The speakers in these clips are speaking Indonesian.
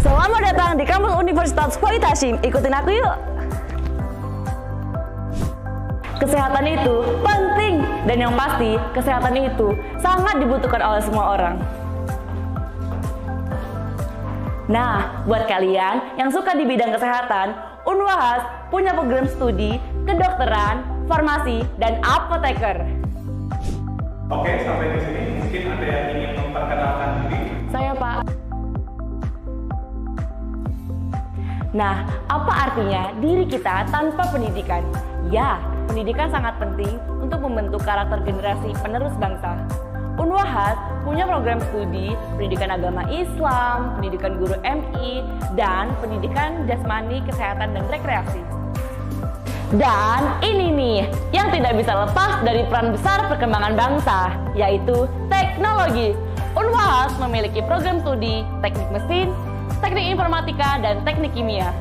Selamat datang di kampus Universitas Wahid Hasyim. Ikutin aku yuk. Kesehatan itu penting dan yang pasti kesehatan itu sangat dibutuhkan oleh semua orang. Nah, buat kalian yang suka di bidang kesehatan, Unwahas punya program studi kedokteran, farmasi, dan apoteker. Oke, sampai di sini mungkin ada yang ingin memperkenalkan diri. Saya Pak. Nah, apa artinya diri kita tanpa pendidikan? Ya, pendidikan sangat penting untuk membentuk karakter generasi penerus bangsa. Unwahas punya program studi pendidikan agama Islam, pendidikan guru MI, dan pendidikan jasmani, kesehatan, dan rekreasi. Dan ini nih yang tidak bisa lepas dari peran besar perkembangan bangsa, yaitu teknologi. Unwahas memiliki program studi teknik mesin, teknik informatika, dan teknik kimia.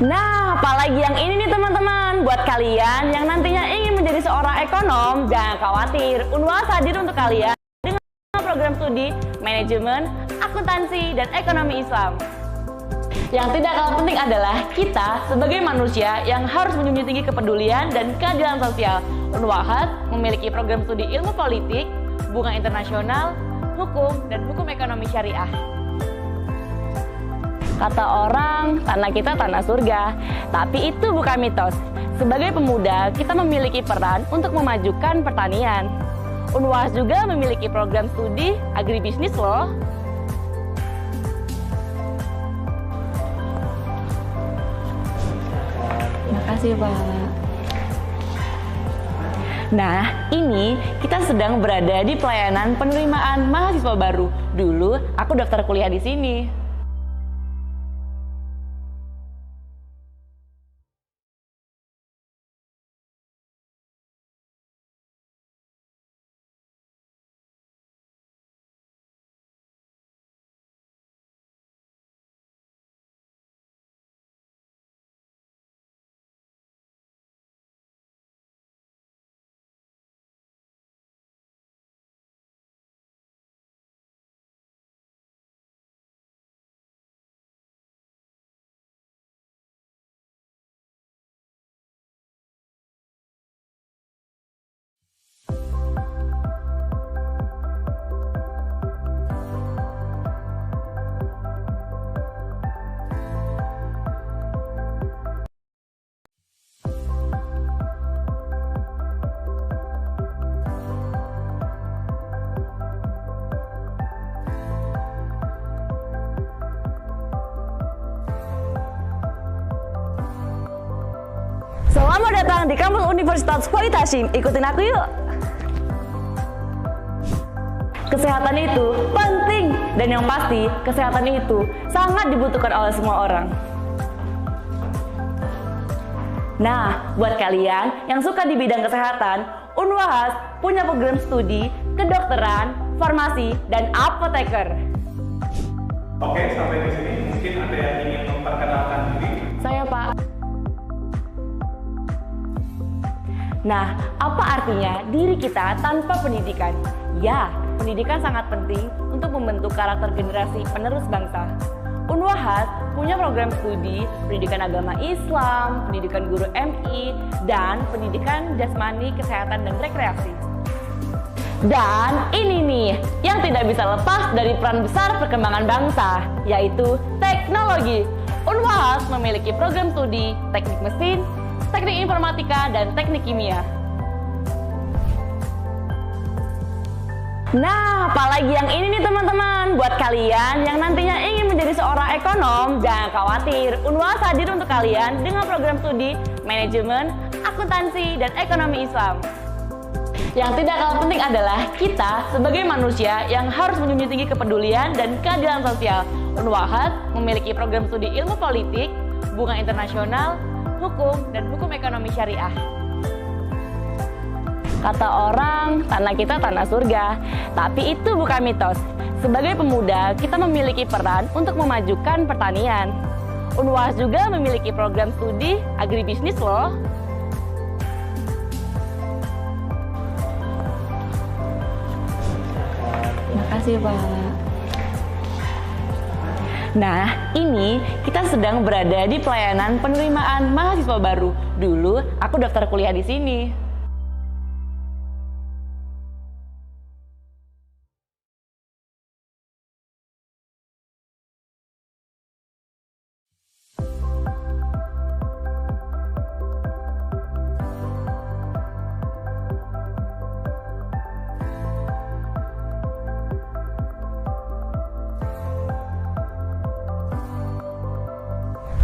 Nah, apalagi yang ini nih teman-teman, buat kalian yang nantinya ingin menjadi seorang ekonom, jangan khawatir, Unwahas hadir untuk kalian dengan program studi manajemen, akuntansi, dan ekonomi Islam. Yang tidak kalah penting adalah kita sebagai manusia yang harus menjunjung tinggi kepedulian dan keadilan sosial. Unwahas memiliki program studi ilmu politik, hubungan internasional, hukum, dan hukum ekonomi syariah. Kata orang, tanah kita tanah surga, tapi itu bukan mitos. Sebagai pemuda, kita memiliki peran untuk memajukan pertanian. Unwahas juga memiliki program studi agribisnis loh. Makasih Pak. Nah, ini kita sedang berada di pelayanan penerimaan mahasiswa baru. Dulu aku daftar kuliah di sini. Selamat datang di kampus Universitas Wahid Hasyim. Ikutin aku yuk. Kesehatan itu penting dan yang pasti kesehatan itu sangat dibutuhkan oleh semua orang. Nah, buat kalian yang suka di bidang kesehatan, Unwahas punya program studi kedokteran, farmasi, dan apoteker. Oke, sampai di sini mungkin ada yang ingin memperkenalkan diri. Saya Pak. Nah, apa artinya diri kita tanpa pendidikan? Ya, pendidikan sangat penting untuk membentuk karakter generasi penerus bangsa. Unwahas punya program studi pendidikan agama Islam, pendidikan guru MI, dan pendidikan jasmani, kesehatan, dan rekreasi. Dan ini nih yang tidak bisa lepas dari peran besar perkembangan bangsa, yaitu teknologi. Unwahas memiliki program studi teknik mesin, teknik informatika, dan teknik kimia. Nah, apalagi yang ini nih teman-teman, buat kalian yang nantinya ingin menjadi seorang ekonom, jangan khawatir, Unwahas hadir untuk kalian dengan program studi manajemen, akuntansi, dan ekonomi Islam. Yang tidak kalah penting adalah kita sebagai manusia yang harus menjunjung tinggi kepedulian dan keadilan sosial. Unwahas memiliki program studi ilmu politik, hubungan internasional, hukum, dan hukum ekonomi syariah. Kata orang, tanah kita tanah surga, tapi itu bukan mitos. Sebagai pemuda, kita memiliki peran untuk memajukan pertanian. Unwahas juga memiliki program studi agribisnis loh. Makasih Pak. Nah, ini kita sedang berada di pelayanan penerimaan mahasiswa baru. Dulu aku daftar kuliah di sini.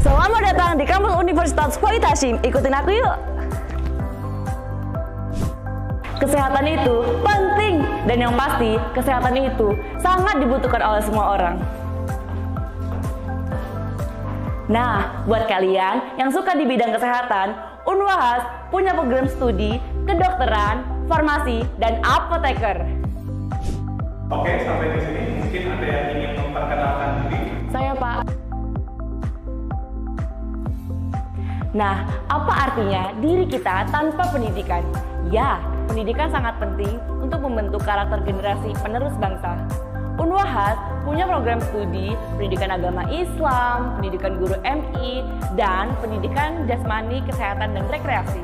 Selamat datang di kampus Universitas Wahid Hasyim. Ikutin aku yuk. Kesehatan itu penting, dan yang pasti kesehatan itu sangat dibutuhkan oleh semua orang. Nah, buat kalian yang suka di bidang kesehatan, Unwahas punya program studi kedokteran, farmasi, dan apoteker. Oke, sampai di sini mungkin ada yang ingin memperkenalkan diri. Saya Pak. Nah, apa artinya diri kita tanpa pendidikan? Ya, pendidikan sangat penting untuk membentuk karakter generasi penerus bangsa. Unwahas punya program studi pendidikan agama Islam, pendidikan guru MI, dan pendidikan jasmani, kesehatan, dan rekreasi.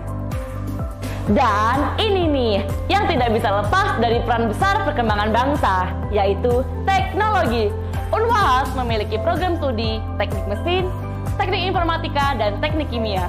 Dan ini nih, yang tidak bisa lepas dari peran besar perkembangan bangsa, yaitu teknologi. Unwahas memiliki program studi teknik mesin, teknik informatika, dan teknik kimia.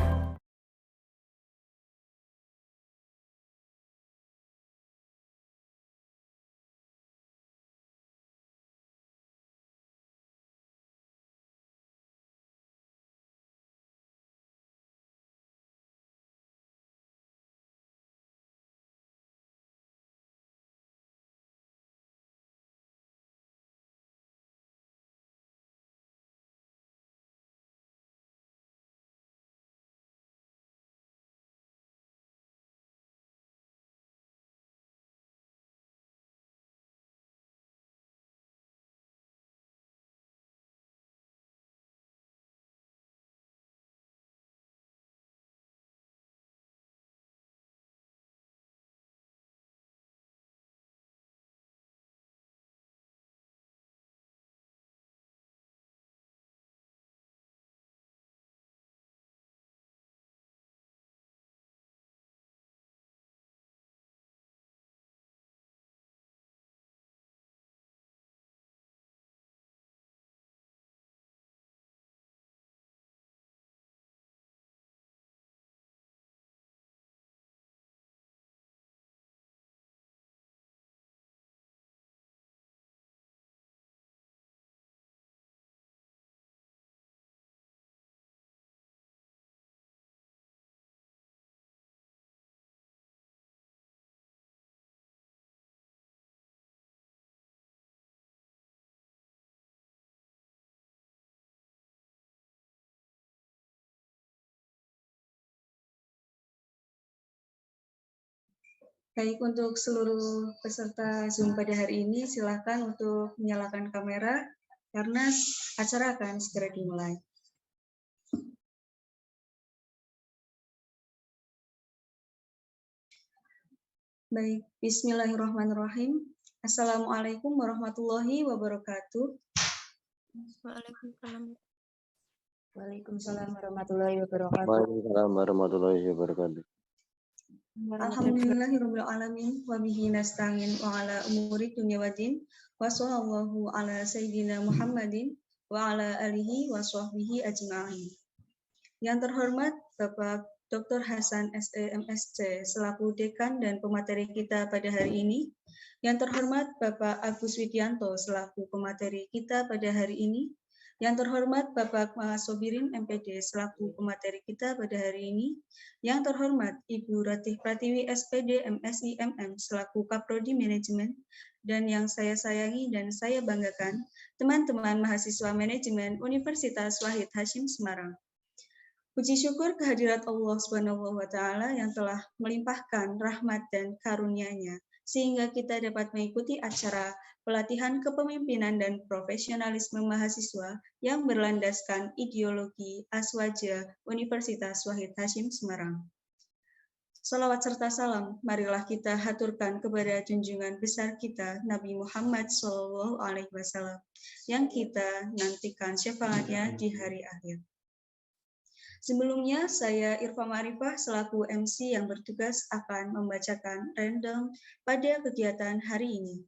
Baik, untuk seluruh peserta Zoom pada hari ini, silakan untuk menyalakan kamera karena acara akan segera dimulai. Baik, bismillahirrahmanirrahim. Assalamualaikum warahmatullahi wabarakatuh. Waalaikumsalam warahmatullahi wabarakatuh. Waalaikumsalam warahmatullahi wabarakatuh. Alhamdulillahirabbil alamin wa bihi nasta'in wa ala umuri dunya waddin wa sallallahu ala sayyidina Muhammadin wa ala alihi wa sahbihi ajma'in. Yang terhormat Bapak Dr. Hasan SE MSc selaku dekan dan pemateri kita pada hari ini. Yang terhormat Bapak Agus Widianto selaku pemateri kita pada hari ini. Yang terhormat Bapak Sobirin MPD selaku pemateri kita pada hari ini. Yang terhormat Ibu Ratih Pratiwi SPD MSI MM selaku Kaprodi Manajemen. Dan yang saya sayangi dan saya banggakan, teman-teman mahasiswa manajemen Universitas Wahid Hasyim Semarang. Puji syukur kehadirat Allah Subhanahu wa Ta'ala yang telah melimpahkan rahmat dan karunia-Nya sehingga kita dapat mengikuti acara pelatihan kepemimpinan dan profesionalisme mahasiswa yang berlandaskan ideologi Aswaja Universitas Wahid Hasyim Semarang. Salawat serta salam, marilah kita haturkan kepada junjungan besar kita, Nabi Muhammad SAW, yang kita nantikan syafaatnya di hari akhir. Sebelumnya, saya Irfa Ma'rifah selaku MC yang bertugas akan membacakan random pada kegiatan hari ini.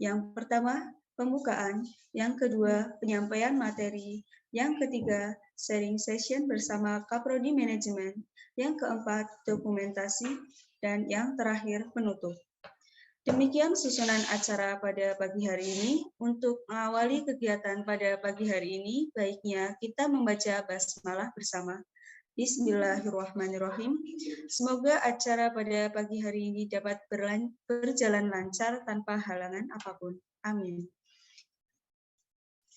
Yang pertama, pembukaan. Yang kedua, penyampaian materi. Yang ketiga, sharing session bersama Kaprodi Manajemen. Yang keempat, dokumentasi. Dan yang terakhir, penutup. Demikian susunan acara pada pagi hari ini. Untuk mengawali kegiatan pada pagi hari ini, baiknya kita membaca basmalah bersama. Bismillahirrahmanirrahim. Semoga acara pada pagi hari ini dapat berjalan lancar tanpa halangan apapun. Amin.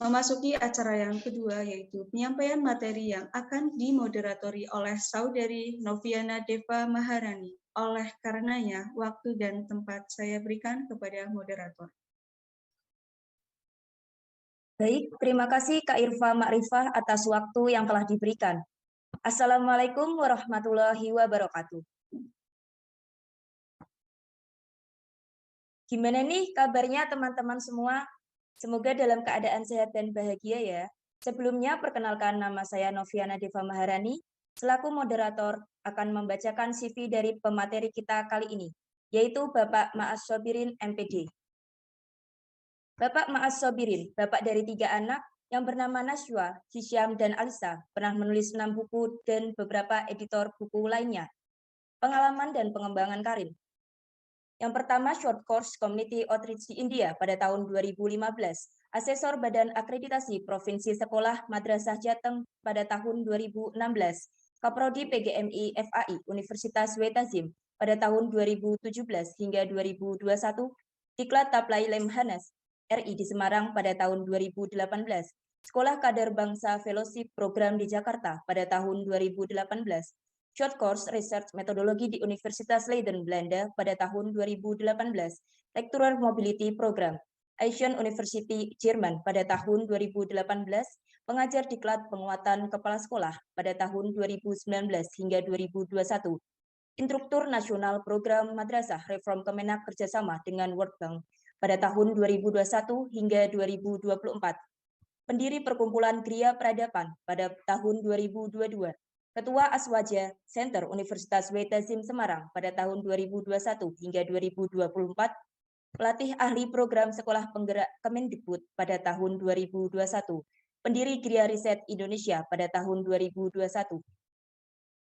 Memasuki acara yang kedua, yaitu penyampaian materi yang akan dimoderatori oleh Saudari Noviana Deva Maharani. Oleh karenanya, waktu dan tempat saya berikan kepada moderator. Baik, terima kasih Kak Irfa Ma'rifah atas waktu yang telah diberikan. Assalamualaikum warahmatullahi wabarakatuh. Gimana nih kabarnya teman-teman semua? Semoga dalam keadaan sehat dan bahagia ya. Sebelumnya perkenalkan, nama saya Noviana Deva Maharani, selaku moderator akan membacakan CV dari pemateri kita kali ini, yaitu Bapak Ma'as Sobirin MPD. Bapak Ma'as Sobirin, bapak dari 3 anak yang bernama Naswa, Hisyam, dan Alisa, pernah menulis 6 buku dan beberapa editor buku lainnya. Pengalaman dan pengembangan karir. Yang pertama, short course Community Outreach di India pada tahun 2015, asesor Badan Akreditasi Provinsi Sekolah Madrasah Jateng pada tahun 2016, Kaprodi PGMI FAI Universitas Wetazim pada tahun 2017 hingga 2021, Diklat Taplai Lemhanas RI di Semarang pada tahun 2018, Sekolah Kader Bangsa Fellowship Program di Jakarta pada tahun 2018, Short Course Research Metodologi di Universitas Leiden, Belanda pada tahun 2018, Lecturer Mobility Program, Asian University Jerman pada tahun 2018, pengajar diklat penguatan kepala sekolah pada tahun 2019 hingga 2021, Instruktur Nasional Program Madrasah Reform Kemenak kerjasama dengan World Bank pada tahun 2021 hingga 2024, pendiri Perkumpulan Gria Peradaban pada tahun 2022, Ketua Aswaja Center Universitas Wetazim Semarang pada tahun 2021 hingga 2024, pelatih ahli program Sekolah Penggerak Kemendikbud pada tahun 2021, pendiri Gria Riset Indonesia pada tahun 2021,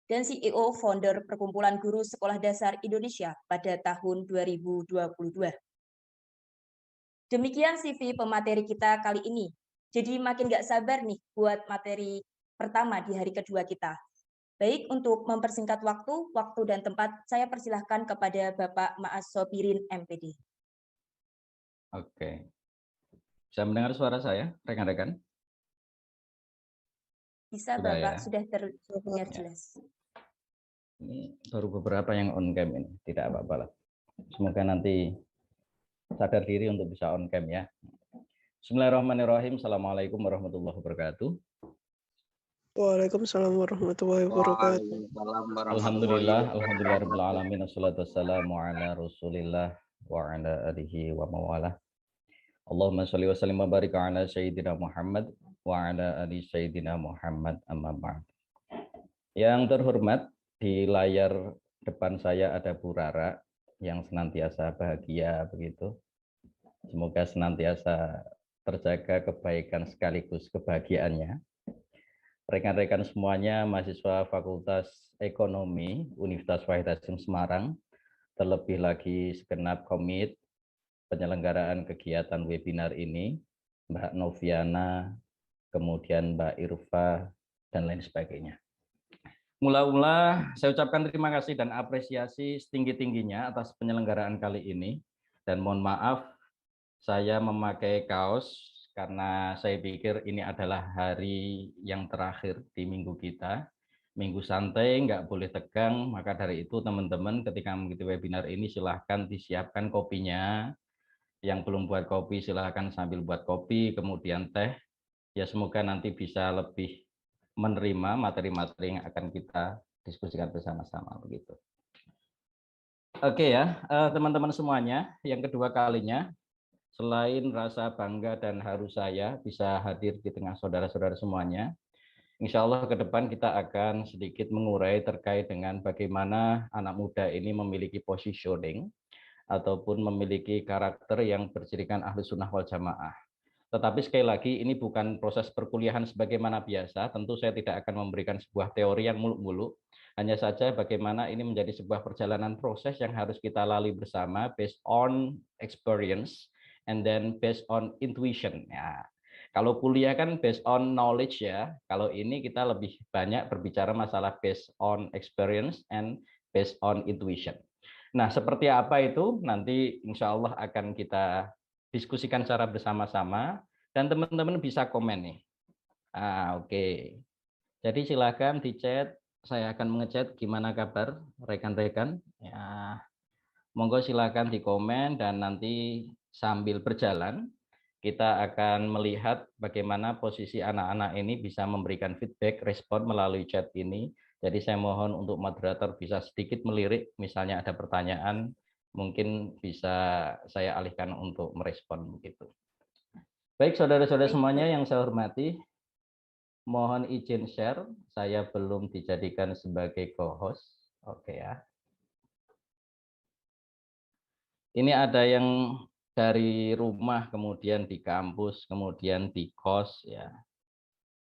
dan CEO founder Perkumpulan Guru Sekolah Dasar Indonesia pada tahun 2022. Demikian CV pemateri kita kali ini. Jadi makin gak sabar nih buat materi pertama di hari kedua kita. Baik, untuk mempersingkat waktu dan tempat, saya persilahkan kepada Bapak Ma'as Sobirin MPD. Oke. Bisa mendengar suara saya, rekan-rekan? Bisa, Sudah, Bapak, ya? sudah terdengar jelas. Ini baru beberapa yang on cam ini, tidak apa-apa lah. Semoga nanti sadar diri untuk bisa on cam ya. Bismillahirrahmanirrahim. Assalamualaikum warahmatullahi wabarakatuh. Waalaikumsalam warahmatullahi wabarakatuh. Alhamdulillahirabbil alamin, wassalatu wassalamu ala Rasulillah wa ala alihi wa mawalah. Allahumma shalli wa sallim wa barik ala sayyidina Muhammad wa ala ali sayyidina Muhammad, amma ba'd. Yang terhormat, di layar depan saya ada Bu Rara yang senantiasa bahagia begitu. Semoga senantiasa terjaga kebaikan sekaligus kebahagiaannya. Rekan-rekan semuanya, mahasiswa Fakultas Ekonomi Universitas Wahid Hasim Semarang, terlebih lagi segenap komit penyelenggaraan kegiatan webinar ini, Mbak Noviana, kemudian Mbak Irfa, dan lain sebagainya. Mula-mula saya ucapkan terima kasih dan apresiasi setinggi-tingginya atas penyelenggaraan kali ini, dan mohon maaf saya memakai kaos karena saya pikir ini adalah hari yang terakhir di minggu kita, minggu santai, nggak boleh tegang. Maka dari itu teman-teman ketika mengikuti webinar ini silahkan disiapkan kopinya, yang belum buat kopi silahkan sambil buat kopi, kemudian teh, ya semoga nanti bisa lebih menerima materi-materi yang akan kita diskusikan bersama-sama begitu. Oke ya, teman-teman semuanya, yang kedua kalinya, selain rasa bangga dan haru saya bisa hadir di tengah saudara-saudara semuanya, insya Allah ke depan kita akan sedikit mengurai terkait dengan bagaimana anak muda ini memiliki positioning ataupun memiliki karakter yang bercirikan ahlu sunnah wal jamaah. Tetapi sekali lagi ini bukan proses perkuliahan sebagaimana biasa, tentu saya tidak akan memberikan sebuah teori yang muluk-muluk, hanya saja bagaimana ini menjadi sebuah perjalanan proses yang harus kita lalui bersama based on experience and then based on intuition. Ya, kalau kuliah kan based on knowledge ya, kalau ini kita lebih banyak berbicara masalah based on experience and based on intuition. Nah, seperti apa itu nanti insya Allah akan kita diskusikan secara bersama-sama dan teman-teman bisa komen nih. Oke. Jadi silakan di chat, saya akan mengechat gimana kabar rekan-rekan. Ya, monggo silakan di komen dan nanti sambil berjalan kita akan melihat bagaimana posisi anak-anak ini bisa memberikan feedback, respon melalui chat ini. Jadi saya mohon untuk moderator bisa sedikit melirik, misalnya ada pertanyaan, mungkin bisa saya alihkan untuk merespon begitu. Baik saudara-saudara semuanya yang saya hormati, mohon izin share, saya belum dijadikan sebagai co-host. Oke ya. Ini ada yang dari rumah, kemudian di kampus, kemudian di kos ya.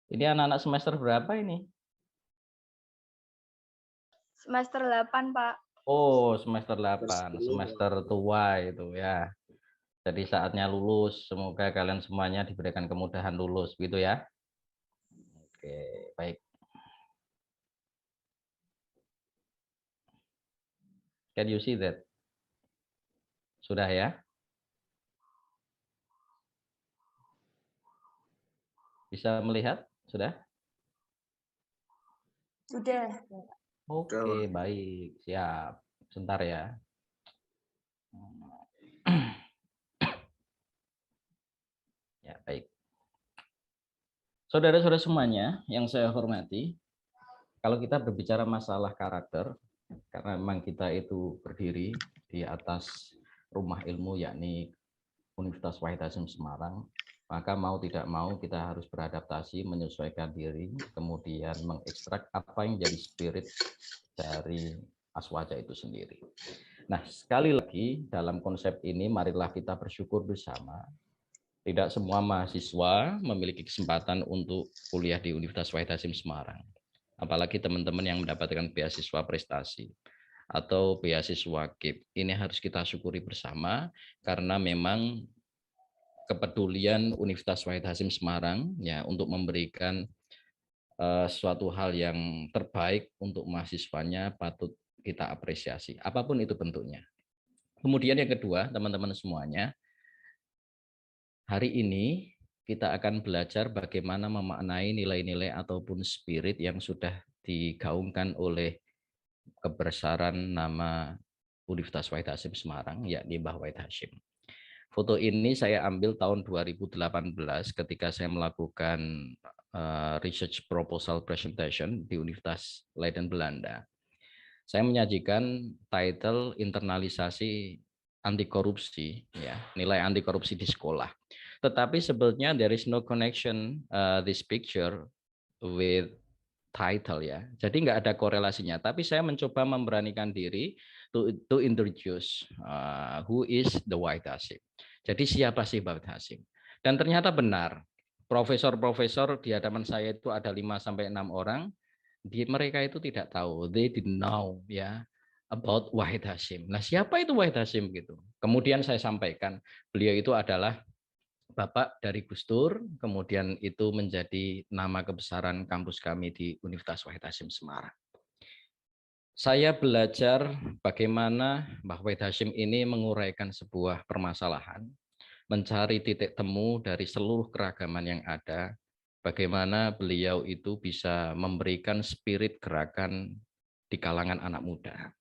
Ini anak-anak semester berapa ini? Semester 8, Pak. Oh, semester 8, semester tua itu ya. Jadi saatnya lulus, semoga kalian semuanya diberikan kemudahan lulus, gitu ya. Oke, baik. Can you see that? Sudah ya? Bisa melihat? Sudah? Sudah. Oke, baik. Siap. Sebentar ya. Ya, baik. Saudara-saudara semuanya yang saya hormati, kalau kita berbicara masalah karakter, karena memang kita itu berdiri di atas rumah ilmu yakni Universitas Wahid Hasyim Semarang, maka mau tidak mau kita harus beradaptasi, menyesuaikan diri, kemudian mengekstrak apa yang jadi spirit dari Aswaja itu sendiri. Nah, sekali lagi dalam konsep ini marilah kita bersyukur bersama. Tidak semua mahasiswa memiliki kesempatan untuk kuliah di Universitas Wahid Hasyim Semarang. Apalagi teman-teman yang mendapatkan beasiswa prestasi atau beasiswa KIP. Ini harus kita syukuri bersama karena memang kepedulian Universitas Wahid Hasyim Semarang ya untuk memberikan suatu hal yang terbaik untuk mahasiswanya patut kita apresiasi, apapun itu bentuknya. Kemudian yang kedua, teman-teman semuanya, hari ini kita akan belajar bagaimana memaknai nilai-nilai ataupun spirit yang sudah digaungkan oleh kebesaran nama Universitas Wahid Hasyim Semarang, yakni Mbah Wahid Hasyim. Foto ini saya ambil tahun 2018 ketika saya melakukan research proposal presentation di Universitas Leiden Belanda. Saya menyajikan title internalisasi anti korupsi, ya, nilai anti korupsi di sekolah. Tetapi sebetulnya there is no connection this picture with title ya. Jadi nggak ada korelasinya. Tapi saya mencoba memberanikan diri to introduce who is the Wahid Hasyim. Jadi siapa sih Wahid Hasyim? Dan ternyata benar. Profesor-profesor di hadapan saya itu ada 5-6 orang. Mereka itu tidak tahu. They didn't know ya about Wahid Hasyim. Nah, siapa itu Wahid Hasyim gitu? Kemudian saya sampaikan, beliau itu adalah Bapak dari Gus Dur, kemudian itu menjadi nama kebesaran kampus kami di Universitas Wahid Hasyim Semarang. Saya belajar bagaimana Mbah Wahid Hasyim ini menguraikan sebuah permasalahan, mencari titik temu dari seluruh keragaman yang ada, bagaimana beliau itu bisa memberikan spirit gerakan di kalangan anak muda.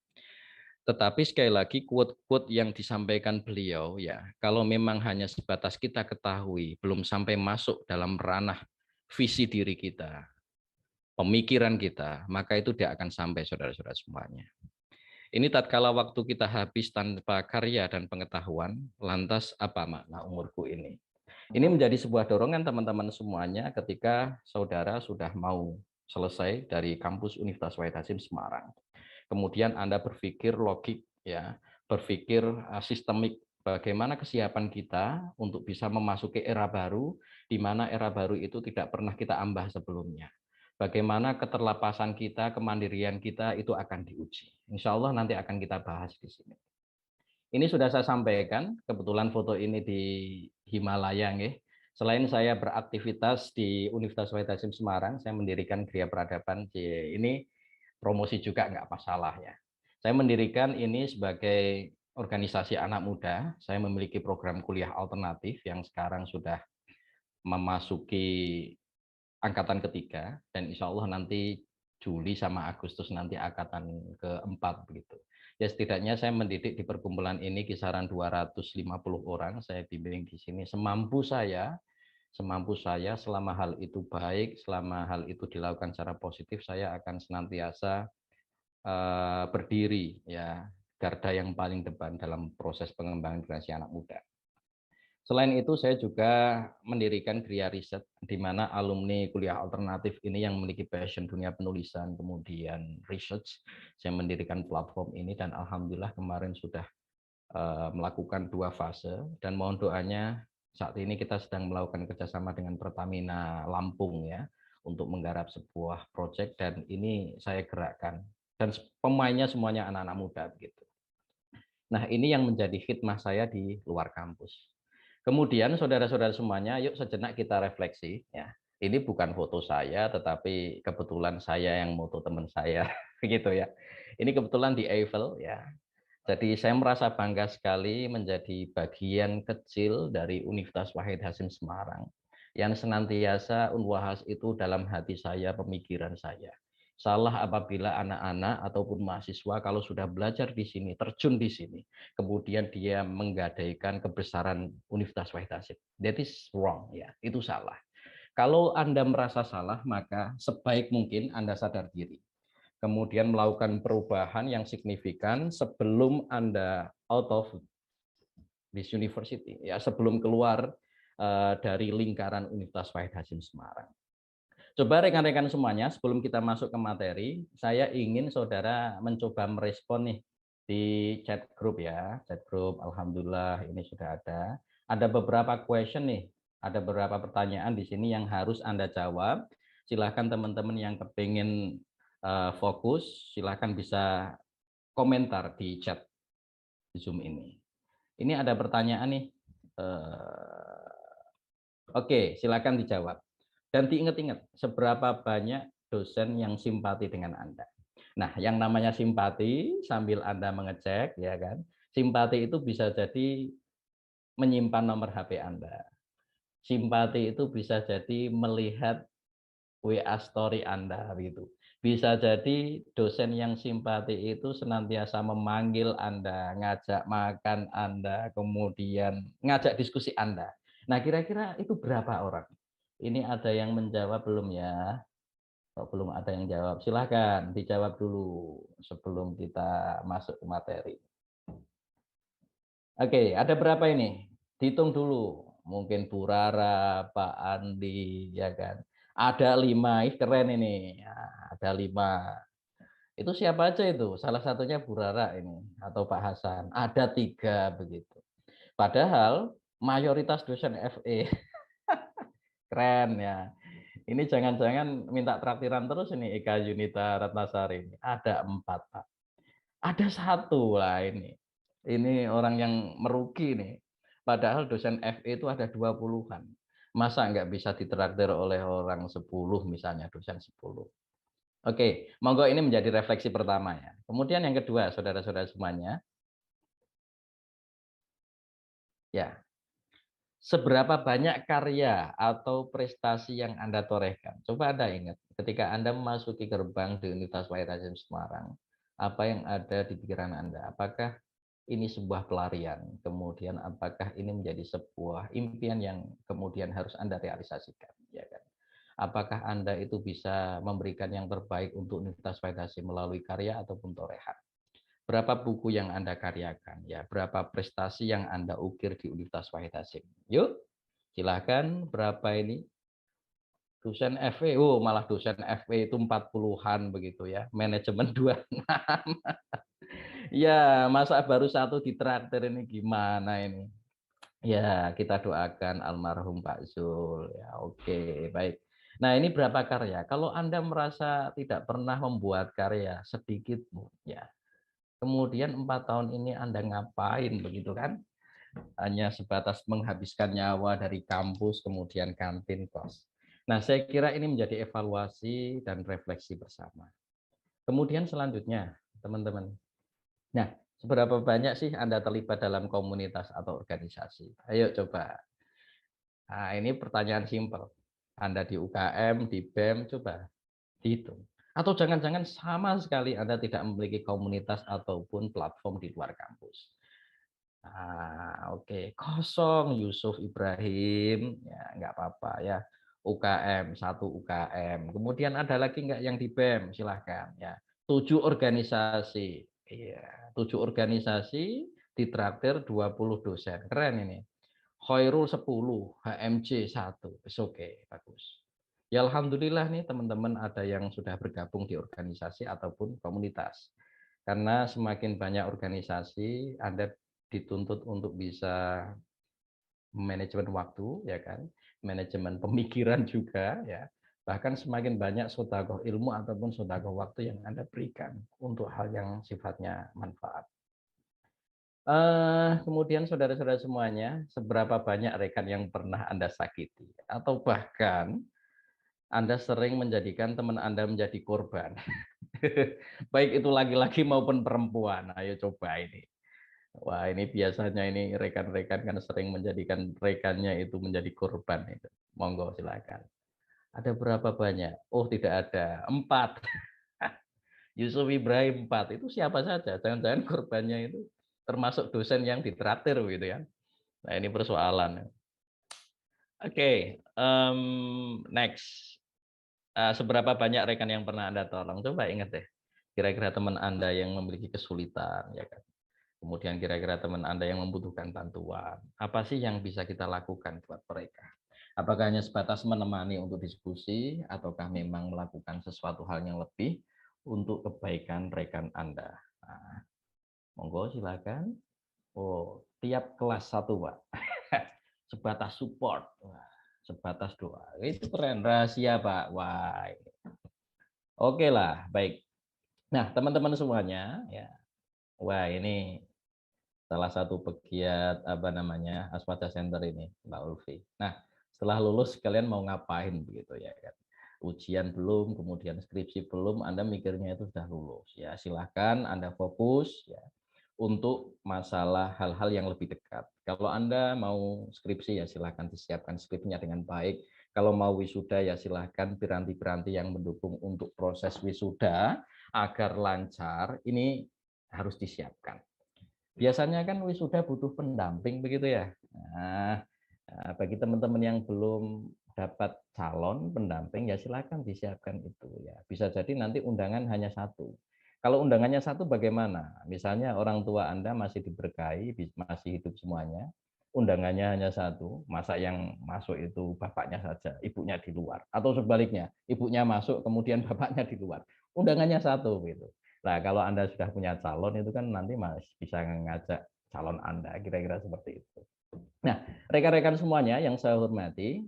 Tetapi sekali lagi quote-quote yang disampaikan beliau ya, kalau memang hanya sebatas kita ketahui, belum sampai masuk dalam ranah visi diri kita, pemikiran kita, maka itu tidak akan sampai saudara-saudara semuanya. Ini tatkala waktu kita habis tanpa karya dan pengetahuan, lantas apa makna umurku ini? Ini menjadi sebuah dorongan teman-teman semuanya ketika saudara sudah mau selesai dari kampus Universitas Wahid Hasim Semarang. Kemudian Anda berpikir logik, ya, berpikir sistemik, bagaimana kesiapan kita untuk bisa memasuki era baru, di mana era baru itu tidak pernah kita ambah sebelumnya. Bagaimana keterlepasan kita, kemandirian kita itu akan diuji. Insya Allah nanti akan kita bahas di sini. Ini sudah saya sampaikan, kebetulan foto ini di Himalaya, nggih. Selain saya beraktivitas di Universitas Wahid Hasim Semarang, saya mendirikan Gria Peradaban. Ini promosi juga nggak masalah ya. Saya mendirikan ini sebagai organisasi anak muda. Saya memiliki program kuliah alternatif yang sekarang sudah memasuki angkatan ketiga, dan insya Allah nanti Juli sama Agustus nanti angkatan keempat begitu. Ya setidaknya saya mendidik di perkumpulan ini kisaran 250 orang, saya bimbing di sini semampu saya selama hal itu baik, selama hal itu dilakukan secara positif, saya akan senantiasa berdiri ya garda yang paling depan dalam proses pengembangan generasi anak muda. Selain itu, saya juga mendirikan Gria Riset, di mana alumni kuliah alternatif ini yang memiliki passion dunia penulisan, kemudian research, saya mendirikan platform ini, dan alhamdulillah kemarin sudah melakukan 2 fase, dan mohon doanya saat ini kita sedang melakukan kerjasama dengan Pertamina Lampung ya, untuk menggarap sebuah proyek, dan ini saya gerakkan, dan pemainnya semuanya anak-anak muda begitu. Nah, ini yang menjadi khidmah saya di luar kampus. Kemudian saudara-saudara semuanya, yuk sejenak kita refleksi ya. Ini bukan foto saya, tetapi kebetulan saya yang foto teman saya, begitu ya. Ini kebetulan di Eiffel ya. Jadi saya merasa bangga sekali menjadi bagian kecil dari Universitas Wahid Hasim Semarang yang senantiasa Unwahas itu dalam hati saya, pemikiran saya. Salah apabila anak-anak ataupun mahasiswa kalau sudah belajar di sini, terjun di sini, kemudian dia menggadaikan kebesaran Universitas Wahid Hasim. That is wrong ya, itu salah. Kalau Anda merasa salah, maka sebaik mungkin Anda sadar diri. Kemudian melakukan perubahan yang signifikan sebelum Anda out of this university, ya sebelum keluar dari lingkaran Universitas Wahid Hasim Semarang. Coba rekan-rekan semuanya, sebelum kita masuk ke materi, saya ingin saudara mencoba merespon nih di chat group ya, chat group. Alhamdulillah ini sudah ada. Ada beberapa question nih, ada beberapa pertanyaan di sini yang harus Anda jawab. Silahkan teman-teman yang kepingin fokus, silahkan bisa komentar di chat Zoom ini. Ini ada pertanyaan nih. Oke, silahkan dijawab. Dan diingat-ingat, seberapa banyak dosen yang simpati dengan Anda. Nah, yang namanya simpati, sambil Anda mengecek, ya kan, simpati itu bisa jadi menyimpan nomor HP Anda. Simpati itu bisa jadi melihat WA story Anda, gitu. Bisa jadi dosen yang simpati itu senantiasa memanggil Anda, ngajak makan Anda, kemudian ngajak diskusi Anda. Nah, kira-kira itu berapa orang? Ini ada yang menjawab belum ya? Kalau belum ada yang jawab, silahkan dijawab dulu sebelum kita masuk ke materi. Oke, ada berapa ini? Dihitung dulu. Mungkin Bu Rara, Pak Andi, ya kan? Ada 5, keren ini. Ya, ada 5. Itu siapa aja itu? Salah satunya Bu Rara ini, atau Pak Hasan. Ada 3 begitu. Padahal mayoritas dosen FE. Keren ya. Ini jangan-jangan minta traktiran terus ini Eka Yunita Ratnasari ini. Ada 4, Pak. Ada 1 lah ini. Ini orang yang merugi nih. Padahal dosen FE itu ada 20-an. Masa nggak bisa ditraktir oleh orang 10 misalnya, dosen 10. Oke, monggo ini menjadi refleksi pertama ya. Kemudian yang kedua, saudara-saudara semuanya. Ya, seberapa banyak karya atau prestasi yang Anda torehkan? Coba Anda ingat, ketika Anda memasuki gerbang di Universitas Wahid Hasim Semarang, apa yang ada di pikiran Anda? Apakah ini sebuah pelarian? Kemudian apakah ini menjadi sebuah impian yang kemudian harus Anda realisasikan? Ya kan? Apakah Anda itu bisa memberikan yang terbaik untuk Universitas Wahid Hasim melalui karya ataupun torehan? berapa buku yang Anda karyakan, ya, berapa prestasi yang Anda ukir di Universitas Wahid Hasyim. Yuk, silahkan berapa ini? Dosen FE, oh malah dosen FE itu 40-an begitu ya, manajemen 26. Ya, masa baru satu ditraktir ini gimana ini? Ya, kita doakan almarhum Pak Zul. Ya, oke, baik. Nah, ini berapa karya? Kalau Anda merasa tidak pernah membuat karya sedikit, Bu, ya. Kemudian 4 tahun ini Anda ngapain begitu kan? Hanya sebatas menghabiskan nyawa dari kampus, kemudian kantin, kos. Nah, saya kira ini menjadi evaluasi dan refleksi bersama. Kemudian selanjutnya, teman-teman. Nah, seberapa banyak sih Anda terlibat dalam komunitas atau organisasi? Ayo coba. Nah, ini pertanyaan simpel. Anda di UKM, di BEM, coba dihitung. Atau jangan-jangan sama sekali Anda tidak memiliki komunitas ataupun platform di luar kampus. Oke. Kosong Yusuf Ibrahim, ya nggak apa-apa ya. UKM, 1 UKM. Kemudian ada lagi nggak yang di BEM? Silahkan ya. 7 organisasi. Iya, 7 organisasi ditraktir 20 dosen. Keren ini. Khairul 10, HMJ 1. Oke, bagus. Ya alhamdulillah nih teman-teman ada yang sudah bergabung di organisasi ataupun komunitas. Karena semakin banyak organisasi, Anda dituntut untuk bisa manajemen waktu, ya kan, manajemen pemikiran juga, ya. Bahkan semakin banyak sedekah ilmu ataupun sedekah waktu yang Anda berikan untuk hal yang sifatnya manfaat. Kemudian saudara-saudara semuanya, seberapa banyak rekan yang pernah Anda sakiti? Atau bahkan Anda sering menjadikan teman Anda menjadi korban? Baik itu laki-laki maupun perempuan. Ayo coba ini. Wah, ini biasanya ini rekan-rekan kan sering menjadikan rekannya itu menjadi korban itu. Monggo silakan. Ada berapa banyak? Oh, tidak ada. 4. Yusuf Ibrahim 4. Itu siapa saja? Jangan-jangan korbannya itu termasuk dosen yang ditraktir gitu ya. Nah, ini persoalan. Oke, next. Seberapa banyak rekan yang pernah Anda tolong? Coba ingat deh. Kira-kira teman Anda yang memiliki kesulitan, ya kan? Kemudian kira-kira teman Anda yang membutuhkan bantuan, apa sih yang bisa kita lakukan buat mereka? Apakah hanya sebatas menemani untuk diskusi, ataukah memang melakukan sesuatu hal yang lebih untuk kebaikan rekan Anda? Nah, monggo silakan. Oh, tiap kelas 1, Pak. Sebatas support, sebatas doa. Itu keren, rahasia, Pak. Wah. Oke lah, baik. Nah, teman-teman semuanya, ya. Wah, ini salah satu pegiat Aswada Center ini, Mbak Ulfi. Nah, setelah lulus kalian mau ngapain begitu ya kan? Ujian belum, kemudian skripsi belum, Anda mikirnya itu sudah lulus. Ya, silahkan Anda fokus ya untuk masalah hal-hal yang lebih dekat. Kalau Anda mau skripsi ya silahkan disiapkan skripsinya dengan baik. Kalau mau wisuda ya silahkan piranti-piranti yang mendukung untuk proses wisuda agar lancar ini harus disiapkan. Biasanya kan wisuda butuh pendamping begitu ya. Nah, bagi teman-teman yang belum dapat calon pendamping ya silakan disiapkan itu ya. Bisa jadi nanti undangan hanya 1. Kalau undangannya 1 bagaimana? Misalnya orang tua Anda masih diberkahi, masih hidup semuanya, undangannya hanya 1, masa yang masuk itu bapaknya saja, ibunya di luar. Atau sebaliknya, ibunya masuk kemudian bapaknya di luar. Undangannya 1 gitu. Nah, kalau Anda sudah punya calon itu kan nanti Mas bisa ngajak calon Anda, kira-kira seperti itu. Nah, rekan-rekan semuanya yang saya hormati,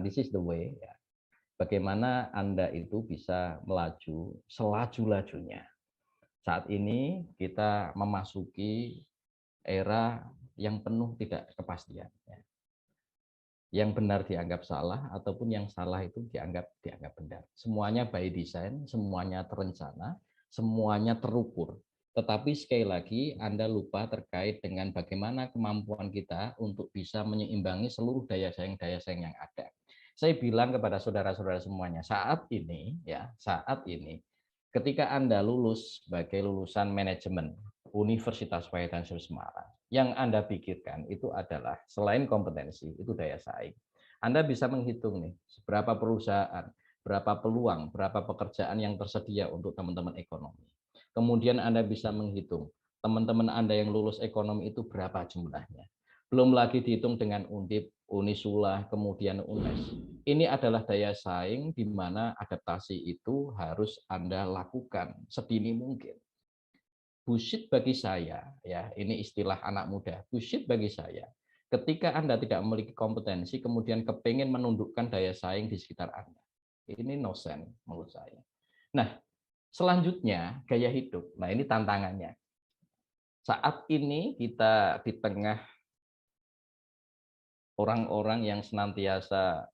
this is the way. Ya. Bagaimana Anda itu bisa melaju selaju-lajunya. Saat ini kita memasuki era yang penuh tidak kepastian. Ya. Yang benar dianggap salah, ataupun yang salah itu dianggap benar. Semuanya by design, semuanya terencana, semuanya terukur. Tetapi sekali lagi Anda lupa terkait dengan bagaimana kemampuan kita untuk bisa menyeimbang seluruh daya saing yang ada. Saya bilang kepada saudara-saudara semuanya, saat ini ketika Anda lulus sebagai lulusan manajemen Universitas Wahid Hasyim Semarang, yang Anda pikirkan itu adalah selain kompetensi, itu daya saing. Anda bisa menghitung nih, berapa perusahaan, berapa peluang, berapa pekerjaan yang tersedia untuk teman-teman ekonomi. Kemudian Anda bisa menghitung teman-teman Anda yang lulus ekonomi itu berapa jumlahnya. Belum lagi dihitung dengan Undip, Unisula, kemudian UNES. Ini adalah daya saing di mana adaptasi itu harus Anda lakukan sedini mungkin. Bullshit bagi saya, ya ini istilah anak muda, bullshit bagi saya. Ketika Anda tidak memiliki kompetensi, kemudian kepingin menundukkan daya saing di sekitar Anda. Ini no sense menurut saya. Nah, selanjutnya gaya hidup. Nah, ini tantangannya. Saat ini kita di tengah orang-orang yang senantiasa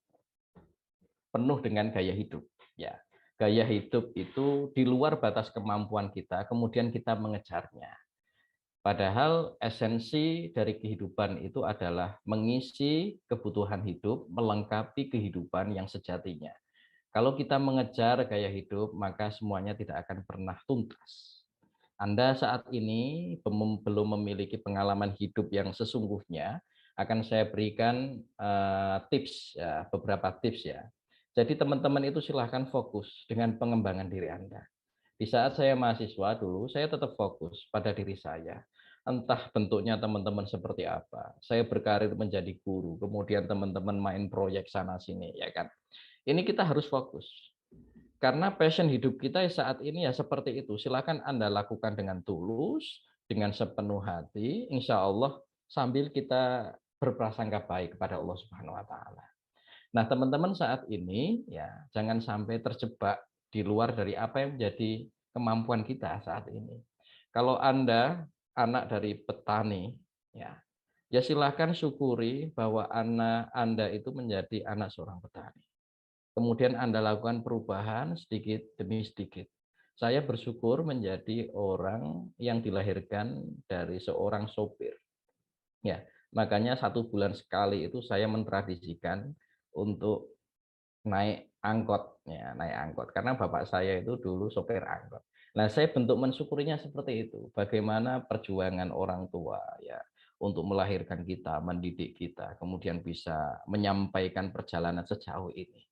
penuh dengan gaya hidup. Ya, gaya hidup itu di luar batas kemampuan kita, kemudian kita mengejarnya. Padahal esensi dari kehidupan itu adalah mengisi kebutuhan hidup, melengkapi kehidupan yang sejatinya. Kalau kita mengejar gaya hidup, maka semuanya tidak akan pernah tuntas. Anda saat ini belum memiliki pengalaman hidup yang sesungguhnya, akan saya berikan tips, ya, beberapa tips ya. Jadi teman-teman itu silahkan fokus dengan pengembangan diri Anda. Di saat saya mahasiswa dulu, saya tetap fokus pada diri saya. Entah bentuknya teman-teman seperti apa. Saya berkarir menjadi guru, kemudian teman-teman main proyek sana-sini, ya kan. Ini kita harus fokus. Karena passion hidup kita saat ini ya seperti itu. Silakan Anda lakukan dengan tulus, dengan sepenuh hati, insya Allah sambil kita berprasangka baik kepada Allah Subhanahu wa taala. Nah, teman-teman saat ini ya jangan sampai terjebak di luar dari apa yang menjadi kemampuan kita saat ini. Kalau Anda anak dari petani ya silakan syukuri bahwa anak Anda itu menjadi anak seorang petani. Kemudian Anda lakukan perubahan sedikit demi sedikit. Saya bersyukur menjadi orang yang dilahirkan dari seorang sopir. Ya, makanya 1 bulan sekali itu saya mentradisikan untuk naik angkot, ya, naik angkot. Karena bapak saya itu dulu sopir angkot. Nah, saya bentuk mensyukurinya seperti itu. Bagaimana perjuangan orang tua, ya, untuk melahirkan kita, mendidik kita, kemudian bisa menyampaikan perjalanan sejauh ini.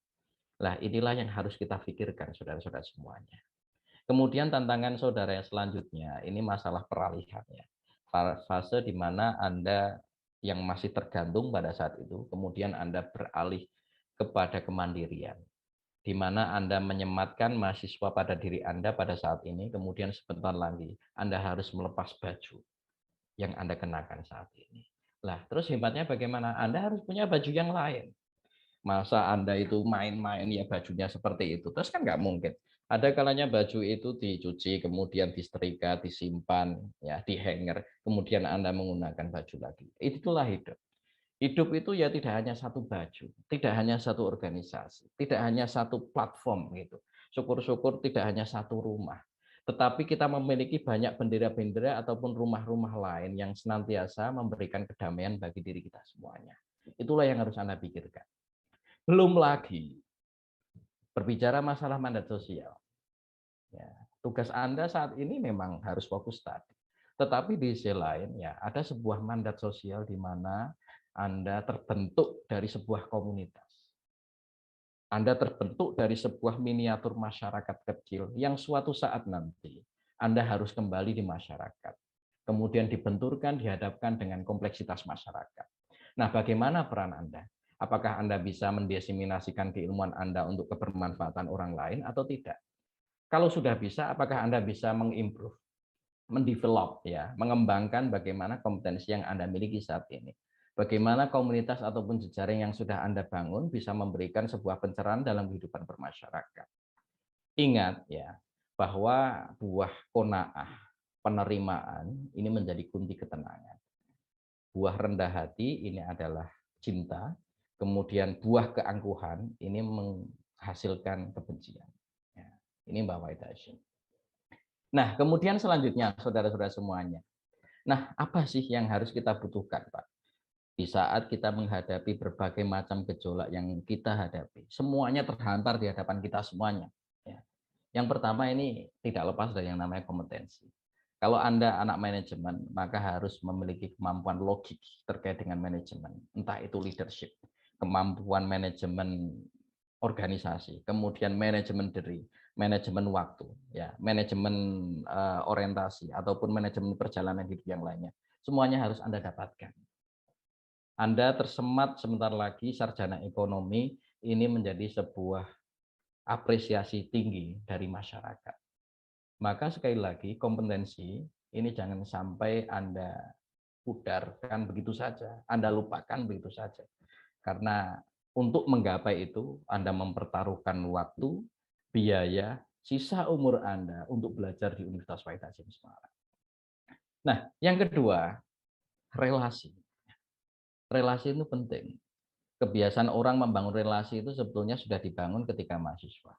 Nah, inilah yang harus kita pikirkan, saudara-saudara semuanya. Kemudian tantangan saudara yang selanjutnya, ini masalah peralihannya. Fase di mana Anda yang masih tergantung pada saat itu, kemudian Anda beralih kepada kemandirian. Di mana Anda menyematkan mahasiswa pada diri Anda pada saat ini, kemudian sebentar lagi Anda harus melepas baju yang Anda kenakan saat ini. Lah, terus hebatnya bagaimana? Anda harus punya baju yang lain. Masa Anda itu main-main ya bajunya seperti itu, terus kan nggak mungkin. Ada kalanya baju itu dicuci, kemudian disetrika, disimpan, ya, di hanger, kemudian Anda menggunakan baju lagi. Itulah hidup. Hidup itu ya tidak hanya satu baju, tidak hanya satu organisasi, tidak hanya satu platform gitu. Syukur-syukur tidak hanya satu rumah. Tetapi kita memiliki banyak bendera-bendera ataupun rumah-rumah lain yang senantiasa memberikan kedamaian bagi diri kita semuanya. Itulah yang harus Anda pikirkan. Belum lagi berbicara masalah mandat sosial. Ya, tugas Anda saat ini memang harus fokus tadi. Tetapi di sisi lain ya ada sebuah mandat sosial di mana Anda terbentuk dari sebuah komunitas. Anda terbentuk dari sebuah miniatur masyarakat kecil yang suatu saat nanti Anda harus kembali di masyarakat. Kemudian dibenturkan, dihadapkan dengan kompleksitas masyarakat. Nah, bagaimana peran Anda? Apakah Anda bisa mendiseminasikan keilmuan Anda untuk kebermanfaatan orang lain atau tidak? Kalau sudah bisa, apakah Anda bisa mengimprove, mendevelop, ya, mengembangkan bagaimana kompetensi yang Anda miliki saat ini? Bagaimana komunitas ataupun jejaring yang sudah Anda bangun bisa memberikan sebuah pencerahan dalam kehidupan bermasyarakat? Ingat ya, bahwa buah qanaah, penerimaan, ini menjadi kunci ketenangan. Buah rendah hati ini adalah cinta. Kemudian buah keangkuhan ini menghasilkan kebencian. Ya, ini Mbak Wahida Hashim. Nah, kemudian selanjutnya, saudara-saudara semuanya. Nah, apa sih yang harus kita butuhkan, Pak? Di saat kita menghadapi berbagai macam gejolak yang kita hadapi. Semuanya terhantar di hadapan kita semuanya. Ya. Yang pertama ini tidak lepas dari yang namanya kompetensi. Kalau Anda anak manajemen, maka harus memiliki kemampuan logik terkait dengan manajemen. Entah itu leadership, kemampuan manajemen organisasi, kemudian manajemen diri, manajemen waktu, ya, manajemen orientasi ataupun manajemen perjalanan hidup yang lainnya. Semuanya harus Anda dapatkan. Anda tersemat sebentar lagi sarjana ekonomi, ini menjadi sebuah apresiasi tinggi dari masyarakat. Maka sekali lagi kompetensi ini jangan sampai Anda pudarkan begitu saja, Anda lupakan begitu saja. Karena untuk menggapai itu Anda mempertaruhkan waktu, biaya, sisa umur Anda untuk belajar di Universitas Wahid Hasim Semarang. Nah, yang kedua, relasi. Relasi itu penting. Kebiasaan orang membangun relasi itu sebetulnya sudah dibangun ketika mahasiswa.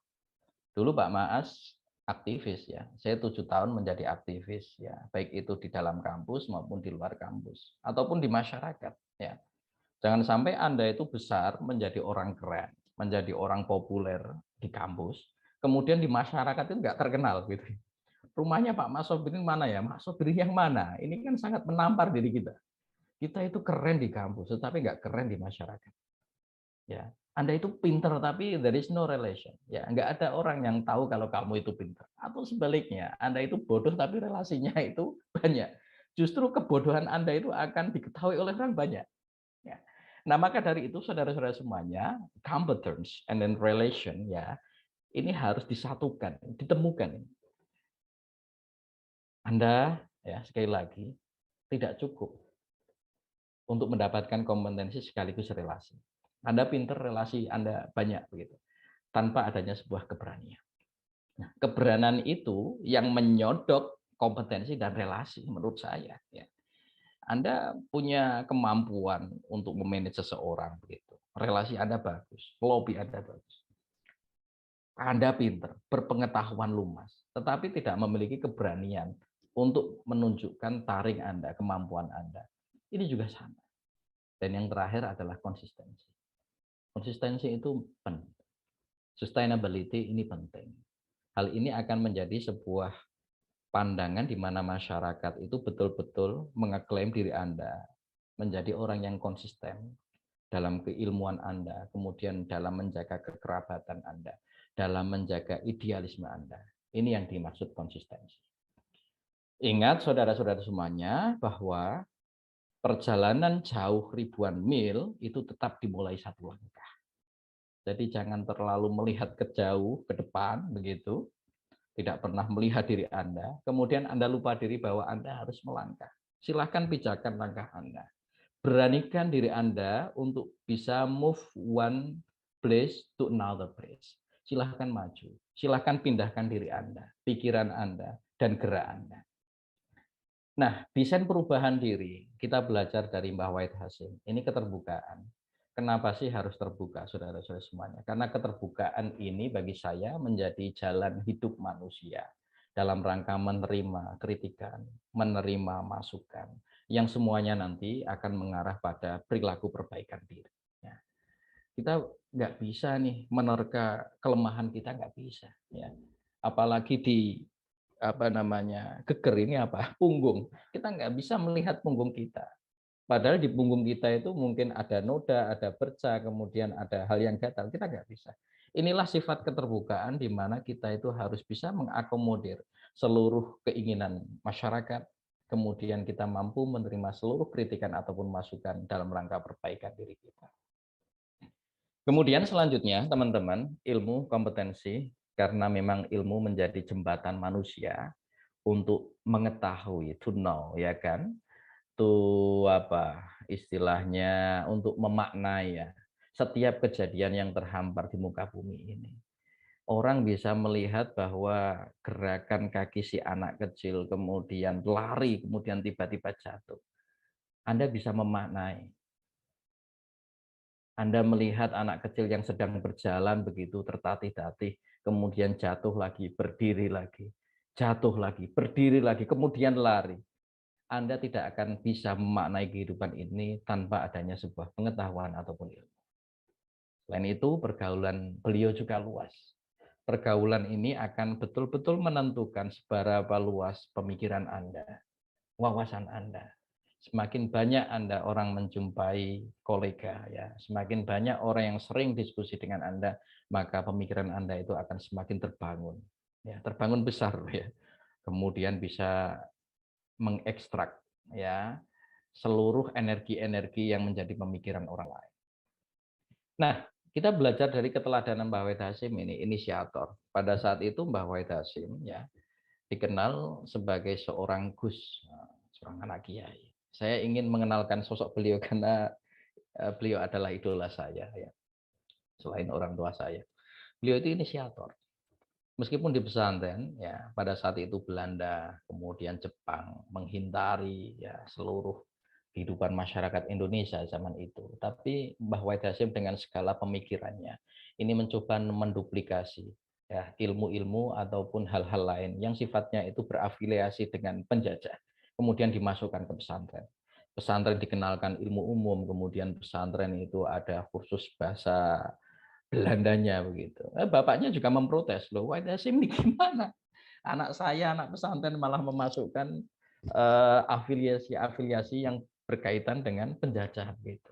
Dulu Pak Maas aktivis ya, saya 7 tahun menjadi aktivis ya, baik itu di dalam kampus maupun di luar kampus ataupun di masyarakat ya. Jangan sampai Anda itu besar menjadi orang keren, menjadi orang populer di kampus, kemudian di masyarakat itu nggak terkenal gitu. Rumahnya Pak Mas Sobirin mana ya? Mas Sobirin yang mana? Ini kan sangat menampar diri kita. Kita itu keren di kampus, tetapi nggak keren di masyarakat. Ya, Anda itu pinter tapi there is no relation. Ya, nggak ada orang yang tahu kalau kamu itu pinter. Atau sebaliknya, Anda itu bodoh tapi relasinya itu banyak. Justru kebodohan Anda itu akan diketahui oleh orang banyak. Ya. Nah, maka dari itu saudara-saudara semuanya, competence and then relation ya, ini harus disatukan, ditemukan. Anda ya sekali lagi tidak cukup untuk mendapatkan kompetensi sekaligus relasi. Anda pinter, relasi Anda banyak begitu, tanpa adanya sebuah keberanian. Nah, keberanian itu yang menyodok kompetensi dan relasi menurut saya. Ya. Anda punya kemampuan untuk memanage seseorang begitu, relasi Anda bagus, lobby Anda bagus. Anda pinter, berpengetahuan lumas, tetapi tidak memiliki keberanian untuk menunjukkan taring Anda, kemampuan Anda. Ini juga sama. Dan yang terakhir adalah konsistensi. Konsistensi itu penting. Sustainability ini penting. Hal ini akan menjadi sebuah pandangan di mana masyarakat itu betul-betul mengeklaim diri Anda menjadi orang yang konsisten dalam keilmuan Anda, kemudian dalam menjaga kekerabatan Anda, dalam menjaga idealisme Anda. Ini yang dimaksud konsistensi. Ingat saudara-saudara semuanya bahwa perjalanan jauh ribuan mil itu tetap dimulai satu langkah. Jadi jangan terlalu melihat ke jauh, ke depan, begitu. Tidak pernah melihat diri Anda, kemudian Anda lupa diri bahwa Anda harus melangkah. Silahkan pijakan langkah Anda. Beranikan diri Anda untuk bisa move one place to another place. Silahkan maju. Silahkan pindahkan diri Anda, pikiran Anda, dan gerak Anda. Nah, desain perubahan diri, kita belajar dari Mbah Wahid Hasim. Ini keterbukaan. Kenapa sih harus terbuka, saudara-saudara semuanya? Karena keterbukaan ini bagi saya menjadi jalan hidup manusia dalam rangka menerima kritikan, menerima masukan, yang semuanya nanti akan mengarah pada perilaku perbaikan diri. Ya. Kita nggak bisa nih menerka kelemahan kita, nggak bisa. Ya. Apalagi di geger ini punggung, kita nggak bisa melihat punggung kita, padahal di punggung kita itu mungkin ada noda, ada bercak, kemudian ada hal yang gatal, kita nggak bisa. Inilah sifat keterbukaan di mana kita itu harus bisa mengakomodir seluruh keinginan masyarakat, kemudian kita mampu menerima seluruh kritikan ataupun masukan dalam rangka perbaikan diri kita. Kemudian selanjutnya teman-teman, ilmu kompetensi, karena memang ilmu menjadi jembatan manusia untuk mengetahui, to know, ya kan? To istilahnya untuk memaknai ya setiap kejadian yang terhampar di muka bumi ini. Orang bisa melihat bahwa gerakan kaki si anak kecil, kemudian lari, kemudian tiba-tiba jatuh. Anda bisa memaknai. Anda melihat anak kecil yang sedang berjalan begitu tertatih-tatih, kemudian jatuh lagi, berdiri lagi, jatuh lagi, berdiri lagi, kemudian lari. Anda tidak akan bisa memaknai kehidupan ini tanpa adanya sebuah pengetahuan ataupun ilmu. Selain itu, pergaulan beliau juga luas. Pergaulan ini akan betul-betul menentukan seberapa luas pemikiran Anda, wawasan Anda, semakin banyak Anda orang menjumpai kolega, ya, semakin banyak orang yang sering diskusi dengan Anda, maka pemikiran Anda itu akan semakin terbangun, ya, terbangun besar, ya. Kemudian bisa mengekstrak, ya, seluruh energi-energi yang menjadi pemikiran orang lain. Nah, kita belajar dari keteladanan Mbah Wahid Hasyim ini, inisiator. Pada saat itu Mbah Wahid Hasyim, ya, dikenal sebagai seorang Gus, seorang anak kiai. Saya ingin mengenalkan sosok beliau karena beliau adalah idola saya, ya, selain orang tua saya. Beliau itu inisiator. Meskipun di pesantren, ya, pada saat itu Belanda, kemudian Jepang menghintari, ya, seluruh kehidupan masyarakat Indonesia zaman itu. Tapi Mbah Wahid Hasyim dengan segala pemikirannya ini mencoba menduplikasi, ya, ilmu-ilmu ataupun hal-hal lain yang sifatnya itu berafiliasi dengan penjajah, kemudian dimasukkan ke pesantren. Pesantren dikenalkan ilmu umum, kemudian pesantren itu ada kursus bahasa Belandanya begitu. Bapaknya juga memprotes, loh, Wahid Hasyim ini gimana? Anak saya, anak pesantren malah memasukkan afiliasi-afiliasi yang berkaitan dengan penjajah gitu.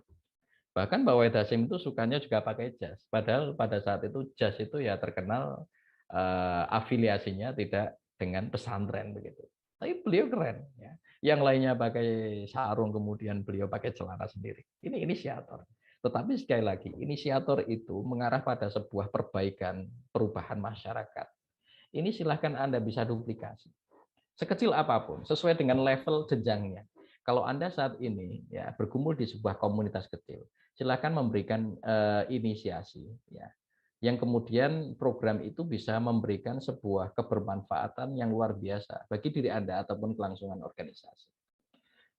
Bahkan Mbah Wahid Hasyim itu sukanya juga pakai jas. Padahal pada saat itu jas itu ya terkenal afiliasinya tidak dengan pesantren begitu. Tapi beliau keren, ya. Yang lainnya pakai sarung, kemudian beliau pakai celana sendiri. Ini inisiator. Tetapi sekali lagi, inisiator itu mengarah pada sebuah perbaikan, perubahan masyarakat. Ini silahkan Anda bisa duplikasi. Sekecil apapun, sesuai dengan level jenjangnya. Kalau Anda saat ini, ya, bergumul di sebuah komunitas kecil, silahkan memberikan inisiasi, ya, yang kemudian program itu bisa memberikan sebuah kebermanfaatan yang luar biasa bagi diri Anda ataupun kelangsungan organisasi.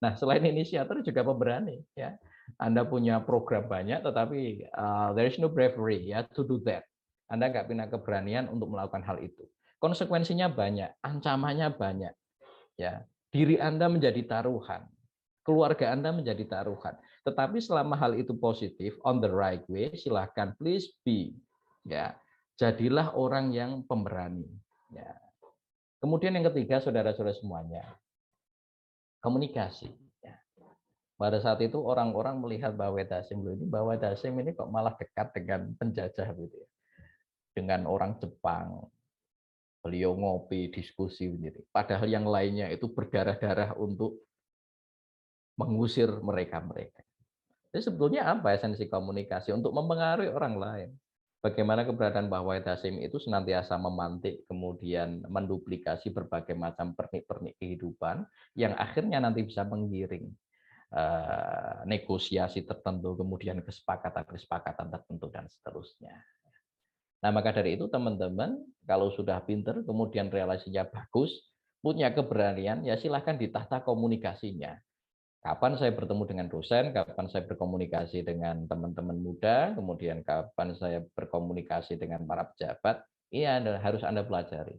Nah, selain inisiator juga pemberani, ya. Anda punya program banyak, tetapi there is no bravery, ya, to do that. Anda nggak punya keberanian untuk melakukan hal itu. Konsekuensinya banyak, ancamannya banyak, ya. Diri Anda menjadi taruhan, keluarga Anda menjadi taruhan. Tetapi selama hal itu positif, on the right way, silahkan please be, ya. Jadilah orang yang pemberani, ya. Kemudian yang ketiga, saudara-saudara semuanya, komunikasi. Pada saat itu orang-orang melihat Mbah Wahid Hasyim ini, Mbah Wahid Hasyim ini kok malah dekat dengan penjajah gitu, ya. Dengan orang Jepang. Beliau ngopi, diskusi gitu. Padahal yang lainnya itu berdarah-darah untuk mengusir mereka-mereka. Jadi sebetulnya apa esensi komunikasi? Untuk mempengaruhi orang lain. Bagaimana keberadaan Mbah Wahid Hasyim itu senantiasa memantik, kemudian menduplikasi berbagai macam pernik-pernik kehidupan yang akhirnya nanti bisa menggiring negosiasi tertentu, kemudian kesepakatan-kesepakatan tertentu dan seterusnya. Nah, maka dari itu teman-teman, kalau sudah pinter, kemudian relasinya bagus, punya keberanian, ya silahkan ditata komunikasinya. Kapan saya bertemu dengan dosen, kapan saya berkomunikasi dengan teman-teman muda, kemudian kapan saya berkomunikasi dengan para pejabat, ini harus Anda pelajari.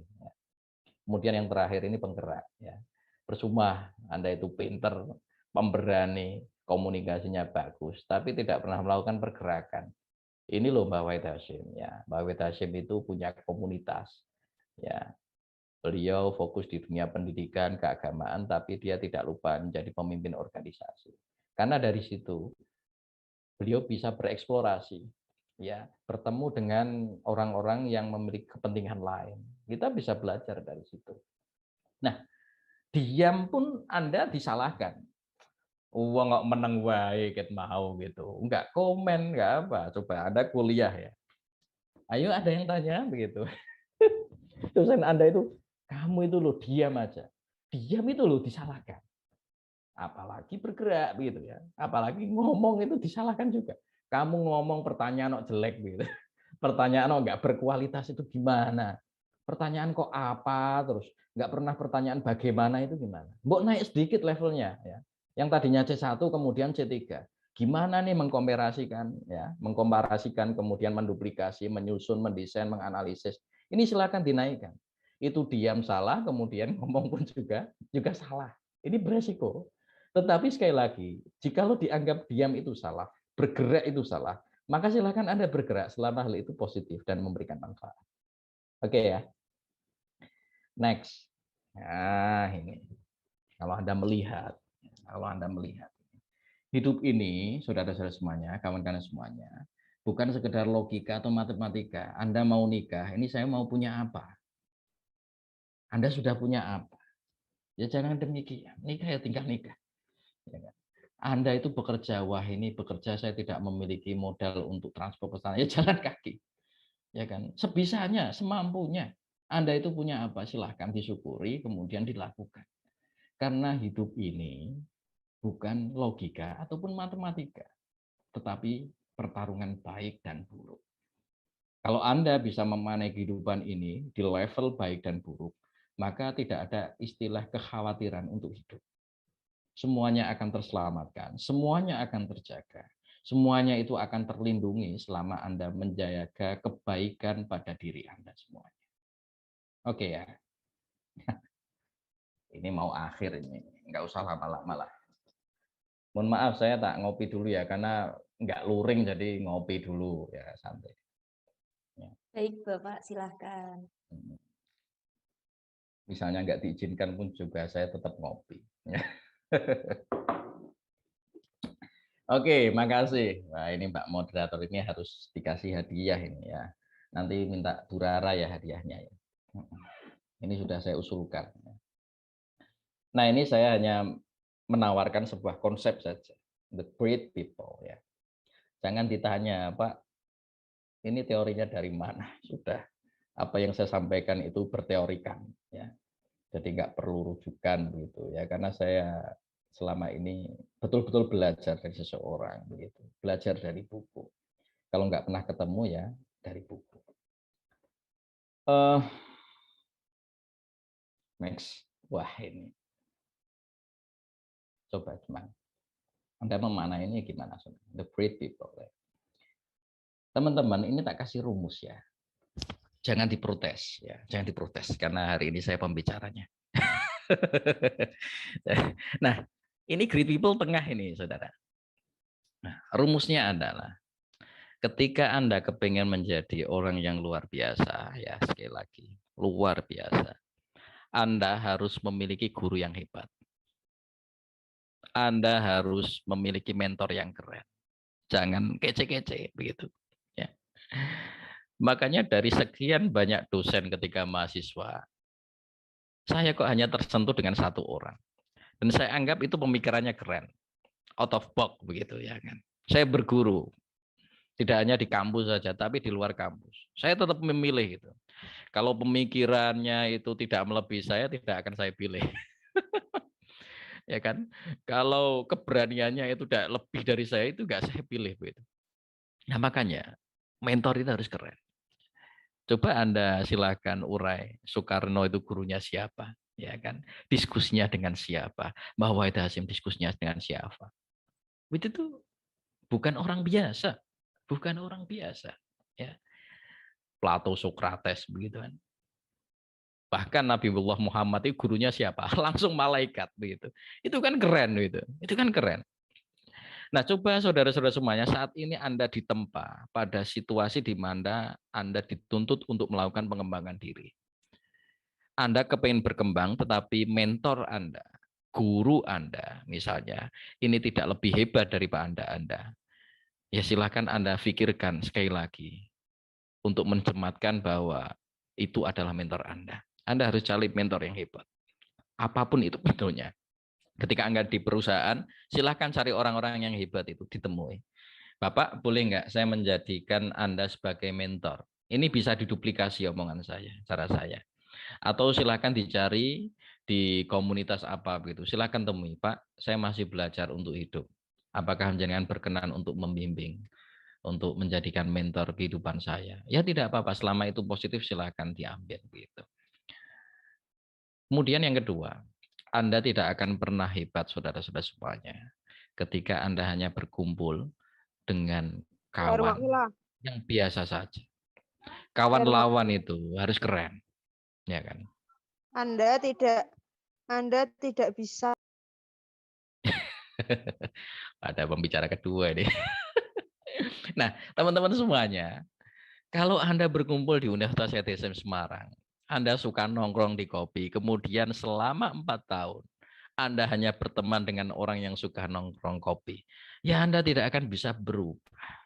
Kemudian yang terakhir ini penggerak. Ya. Percuma Anda itu pinter, pemberani, komunikasinya bagus, tapi tidak pernah melakukan pergerakan. Ini loh Mbah Wahid Hasyim, ya. Mbah Wahid Hasyim itu punya komunitas, ya. Beliau fokus di dunia pendidikan, keagamaan, tapi dia tidak lupa menjadi pemimpin organisasi. Karena dari situ beliau bisa bereksplorasi, ya, bertemu dengan orang-orang yang memiliki kepentingan lain. Kita bisa belajar dari situ. Nah, diam pun Anda disalahkan. Uang nggak menang wae ket mau gitu. Enggak komen, enggak apa. Coba Anda kuliah ya. Ayo ada yang tanya begitu. Dosen Anda itu, kamu itu loh diam aja. Diam itu loh disalahkan. Apalagi bergerak begitu ya. Apalagi ngomong itu disalahkan juga. Kamu ngomong pertanyaan kok jelek gitu. Pertanyaan kok nggak berkualitas itu gimana? Pertanyaan kok apa terus? Nggak pernah pertanyaan bagaimana itu gimana? Mbok naik sedikit levelnya ya. Yang tadinya C1 kemudian C3. Gimana nih mengkomparasikan ya, mengkomparasikan kemudian menduplikasi, menyusun, mendesain, menganalisis. Ini silakan dinaikkan. Itu diam salah, kemudian ngomong pun juga salah. Ini beresiko. Tetapi sekali lagi, jikalau dianggap diam itu salah, bergerak itu salah, maka silakan Anda bergerak selama hal itu positif dan memberikan manfaat. Oke ya. Next. Nah, ini. Kalau Anda melihat kalau Anda melihat. Hidup ini, saudara-saudara semuanya, kawan-kawan semuanya, bukan sekedar logika atau matematika. Anda mau nikah, ini saya mau punya apa? Anda sudah punya apa? Ya jangan demikian. Nikah ya tinggal nikah. Ya kan? Anda itu bekerja, wah ini bekerja saya tidak memiliki modal untuk transport ke sana. Ya jalan kaki. Ya kan? Sebisanya, semampunya. Anda itu punya apa? Silahkan disyukuri, kemudian dilakukan. Karena hidup ini bukan logika ataupun matematika, tetapi pertarungan baik dan buruk. Kalau Anda bisa memanai kehidupan ini di level baik dan buruk, maka tidak ada istilah kekhawatiran untuk hidup. Semuanya akan terselamatkan, semuanya akan terjaga, semuanya itu akan terlindungi selama Anda menjaga kebaikan pada diri Anda semuanya. Oke ya, ini mau akhir ini, nggak usah lama-lama lah. Mohon maaf saya tak ngopi dulu ya, karena nggak luring jadi ngopi dulu ya, santai. Ya. Baik Bapak, silahkan. Misalnya nggak diizinkan pun juga saya tetap ngopi. Oke, makasih. Wah ini Mbak Moderator ini harus dikasih hadiah ini ya. Nanti minta Bu Rara ya hadiahnya ya. Ini sudah saya usulkan. Nah ini saya hanya menawarkan sebuah konsep saja. The great people ya. Jangan ditanya Pak, ini teorinya dari mana? Sudah. Apa yang saya sampaikan itu berteorikan ya. Jadi nggak perlu rujukan begitu ya. Karena saya selama ini betul-betul belajar dari seseorang begitu. Belajar dari buku. Kalau nggak pernah ketemu ya dari buku. Next. Wah ini. Coba gimana? Anda memaknai ini gimana? The great people. Teman-teman, ini tak kasih rumus ya. Jangan diprotes ya, jangan diprotes karena hari ini saya pembicaranya. Nah, ini great people tengah ini, saudara. Nah, rumusnya adalah ketika Anda kepengen menjadi orang yang luar biasa, ya sekali lagi, luar biasa. Anda harus memiliki guru yang hebat. Anda harus memiliki mentor yang keren. Jangan kece-kece begitu. Ya. Makanya dari sekian banyak dosen ketika mahasiswa, saya kok hanya tersentuh dengan satu orang. Dan saya anggap itu pemikirannya keren. Out of box begitu ya kan. Saya berguru. Tidak hanya di kampus saja, tapi di luar kampus. Saya tetap memilih itu. Kalau pemikirannya itu tidak melebihi saya, tidak akan saya pilih. Ya kan? Kalau keberaniannya itu tidak lebih dari saya, itu enggak saya pilih begitu. Nah, makanya mentor itu harus keren. Coba Anda silakan urai Soekarno itu gurunya siapa, ya kan? Diskusinya dengan siapa? Mbah Wahid Hasyim diskusinya dengan siapa? Itu tuh bukan orang biasa, bukan orang biasa, ya. Plato, Sokrates begitu kan. Bahkan Nabiullah Muhammad itu gurunya siapa? Langsung malaikat begitu. Itu kan keren gitu. Itu kan keren. Nah, coba saudara-saudara semuanya saat ini Anda ditempa pada situasi di mana Anda dituntut untuk melakukan pengembangan diri. Anda kepengen berkembang tetapi mentor Anda, guru Anda misalnya, ini tidak lebih hebat daripada Anda. Ya silakan Anda pikirkan sekali lagi untuk mencermatkan bahwa itu adalah mentor Anda. Anda harus cari mentor yang hebat. Apapun itu bentuknya. Ketika Anda di perusahaan, silahkan cari orang-orang yang hebat itu, ditemui. Bapak, boleh nggak saya menjadikan Anda sebagai mentor? Ini bisa diduplikasi omongan saya, cara saya. Atau silahkan dicari di komunitas apa begitu. Silahkan temui, Pak, saya masih belajar untuk hidup. Apakah jenengan berkenan untuk membimbing, untuk menjadikan mentor kehidupan saya? Ya tidak apa-apa, selama itu positif silahkan diambil begitu. Kemudian yang kedua, Anda tidak akan pernah hebat saudara-saudara semuanya ketika Anda hanya berkumpul dengan kawan yang biasa saja. Kawan lawan itu harus keren, ya kan? Anda tidak bisa. Ada pembicara kedua ini. Nah, teman-teman semuanya, kalau Anda berkumpul di Universitas ITSM Semarang, Anda suka nongkrong di kopi, kemudian selama 4 tahun, Anda hanya berteman dengan orang yang suka nongkrong kopi, ya Anda tidak akan bisa berubah.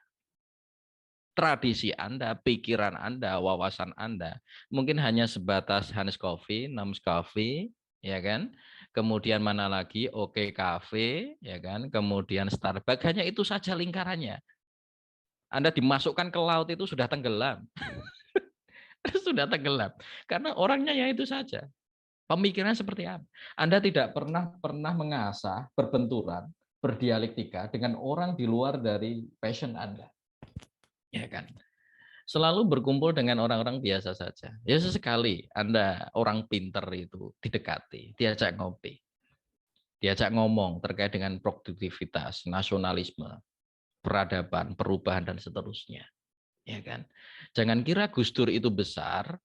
Tradisi Anda, pikiran Anda, wawasan Anda mungkin hanya sebatas Hans Coffee, Nams Coffee, ya kan? Kemudian mana lagi? Oke Cafe, ya kan? Kemudian Starbucks, hanya itu saja lingkarannya. Anda dimasukkan ke laut itu sudah tenggelam. Sudah tenggelam. Karena orangnya ya itu saja. Pemikiran seperti apa? Anda tidak pernah mengasah, berbenturan, berdialektika dengan orang di luar dari passion Anda. Ya kan? Selalu berkumpul dengan orang-orang biasa saja. Ya sesekali Anda orang pinter itu didekati, diajak ngopi, diajak ngomong terkait dengan produktivitas, nasionalisme, peradaban, perubahan dan seterusnya. Ya kan? Jangan kira Gus Dur itu besar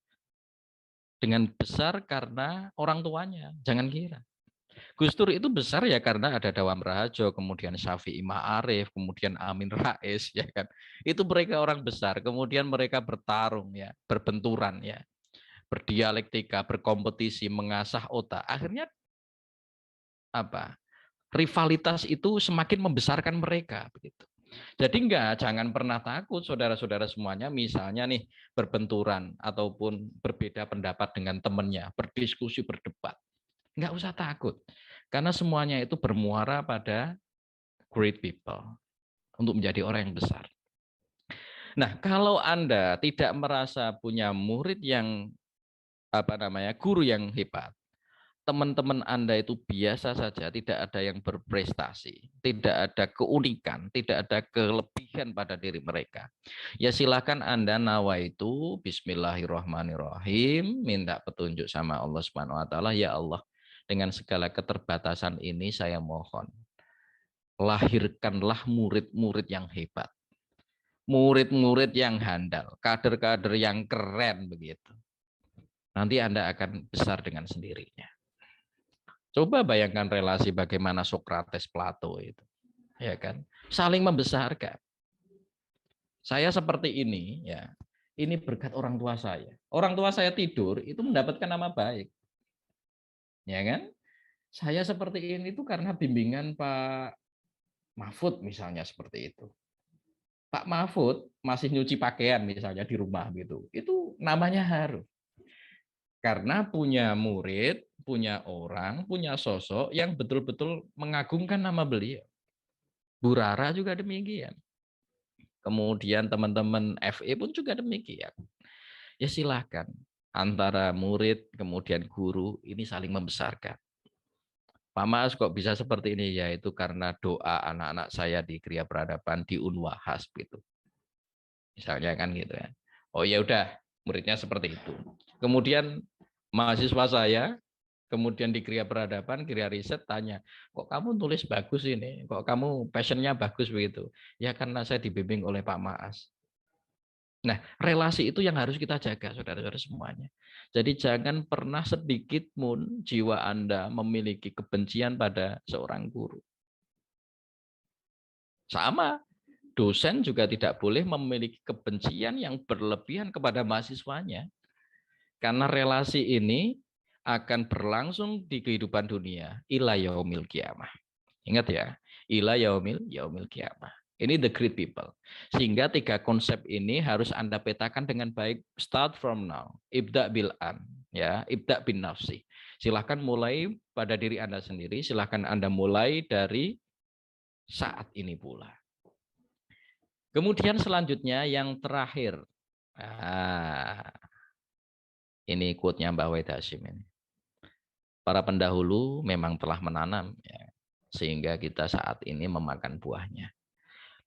dengan besar karena orang tuanya. Jangan kira. Gus Dur itu besar ya karena ada Dawam Raharjo, kemudian Syafi'i Ma'arif, kemudian Amin Rais, ya kan. Itu mereka orang besar, kemudian mereka bertarung ya, berbenturan ya, berdialektika, berkompetisi, mengasah otak. Akhirnya apa? Rivalitas itu semakin membesarkan mereka begitu. Jadi jangan pernah takut saudara-saudara semuanya, misalnya nih berbenturan ataupun berbeda pendapat dengan temannya, berdiskusi, berdebat. Nggak usah takut. Karena semuanya itu bermuara pada great people untuk menjadi orang yang besar. Nah, kalau Anda tidak merasa punya murid yang guru yang hebat, teman-teman Anda itu biasa saja, tidak ada yang berprestasi, tidak ada keunikan, tidak ada kelebihan pada diri mereka. Ya silakan Anda nawaitu bismillahirrahmanirrahim, minta petunjuk sama Allah Subhanahu wa taala, ya Allah, dengan segala keterbatasan ini saya mohon, lahirkanlah murid-murid yang hebat. Murid-murid yang handal, kader-kader yang keren begitu. Nanti Anda akan besar dengan sendirinya. Coba bayangkan relasi bagaimana Sokrates, Plato itu, ya kan? Saling membesarkan. Saya seperti ini, ya. Ini berkat orang tua saya. Orang tua saya tidur itu mendapatkan nama baik, ya kan? Saya seperti ini itu karena bimbingan Pak Mahfud misalnya seperti itu. Pak Mahfud masih nyuci pakaian misalnya di rumah gitu. Itu namanya haru. Karena punya murid, punya orang, punya sosok yang betul-betul mengagungkan nama beliau. Bu Rara juga demikian. Kemudian teman-teman FE pun juga demikian. Ya silahkan, antara murid kemudian guru ini saling membesarkan. Pak Mas kok bisa seperti ini? Ya itu karena doa anak-anak saya di Kriya Peradaban di Unwahas gitu. Misalnya kan gitu ya. Oh ya udah, muridnya seperti itu. Kemudian mahasiswa saya, kemudian di Kriya Peradaban, Kriya Riset tanya, kok kamu tulis bagus ini? Kok kamu passionnya bagus begitu? Ya karena saya dibimbing oleh Pak Maas. Nah, relasi itu yang harus kita jaga, saudara-saudara semuanya. Jadi jangan pernah sedikit pun jiwa Anda memiliki kebencian pada seorang guru. Sama, dosen juga tidak boleh memiliki kebencian yang berlebihan kepada mahasiswanya. Karena relasi ini akan berlangsung di kehidupan dunia ila yaumil qiyamah. Ingat ya, ila yaumil qiyamah. Ini the great people. Sehingga tiga konsep ini harus Anda petakan dengan baik. Start from now. Ibda bil an, ya, ibda bin nafsi. Silahkan mulai pada diri Anda sendiri, silahkan Anda mulai dari saat ini pula. Kemudian selanjutnya yang terakhir. Ini quote-nya Mbak Wahid Hasyim ini. Para pendahulu memang telah menanam, ya, sehingga kita saat ini memakan buahnya.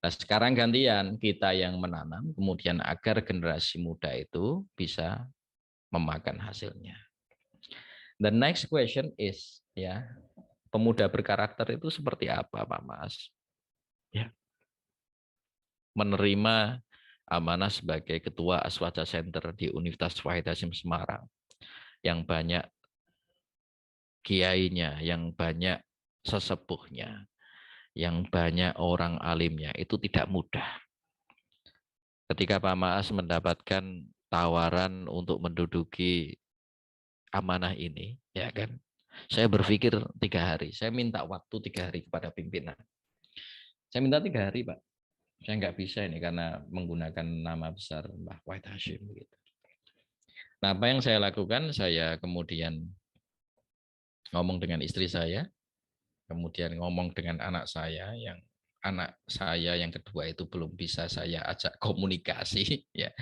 Nah, sekarang gantian kita yang menanam, kemudian agar generasi muda itu bisa memakan hasilnya. The next question is, ya, pemuda berkarakter itu seperti apa, Pak Mas? Ya, menerima amanah sebagai ketua Aswaja Center di Universitas Wahid Hasyim Semarang, yang banyak kiainya, yang banyak sesepuhnya, yang banyak orang alimnya, itu tidak mudah. Ketika Pak Maas mendapatkan tawaran untuk menduduki amanah ini, ya kan, Saya berpikir 3 hari. Saya minta waktu 3 hari kepada pimpinan. Saya minta 3 hari, Pak. Saya nggak bisa ini karena menggunakan nama besar Mbah Wahid Hashim. Gitu. Nah, apa yang saya lakukan? Saya kemudian ngomong dengan istri saya, kemudian ngomong dengan anak saya yang kedua itu belum bisa saya ajak komunikasi, ya,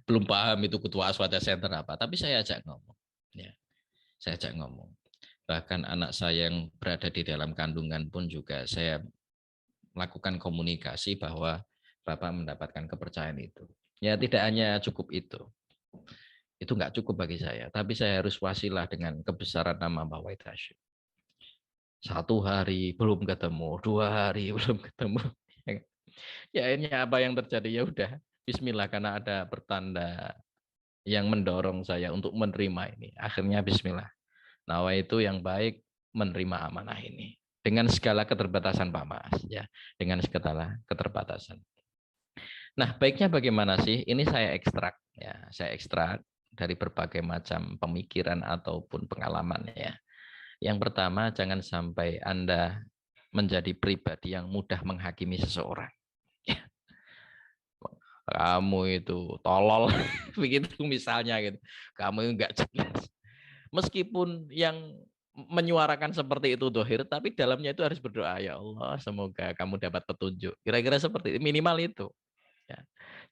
belum paham itu ketua Aswada Center apa, tapi saya ajak ngomong, ya, saya ajak ngomong. Bahkan anak saya yang berada di dalam kandungan pun juga saya melakukan komunikasi bahwa Bapak mendapatkan kepercayaan itu. Ya tidak hanya cukup itu nggak cukup bagi saya, tapi saya harus wasilah dengan kebesaran nama Mbah Wahid Hashim. 1 hari belum ketemu, 2 hari belum ketemu. Ya ini apa yang terjadi, ya udah Bismillah, karena ada pertanda yang mendorong saya untuk menerima ini. Akhirnya Bismillah. Nawa itu yang baik menerima amanah ini dengan segala keterbatasan Pak Mas, ya, dengan segala keterbatasan. Nah, baiknya bagaimana sih? Ini saya ekstrak, ya, saya ekstrak dari berbagai macam pemikiran ataupun pengalaman, ya. Yang pertama, jangan sampai Anda menjadi pribadi yang mudah menghakimi seseorang. Kamu itu tolol, begitu misalnya gitu. Kamu enggak jelas. Meskipun yang menyuarakan seperti itu dohir, tapi dalamnya itu harus berdoa, ya Allah, semoga kamu dapat petunjuk. Kira-kira seperti itu, minimal itu. Ya.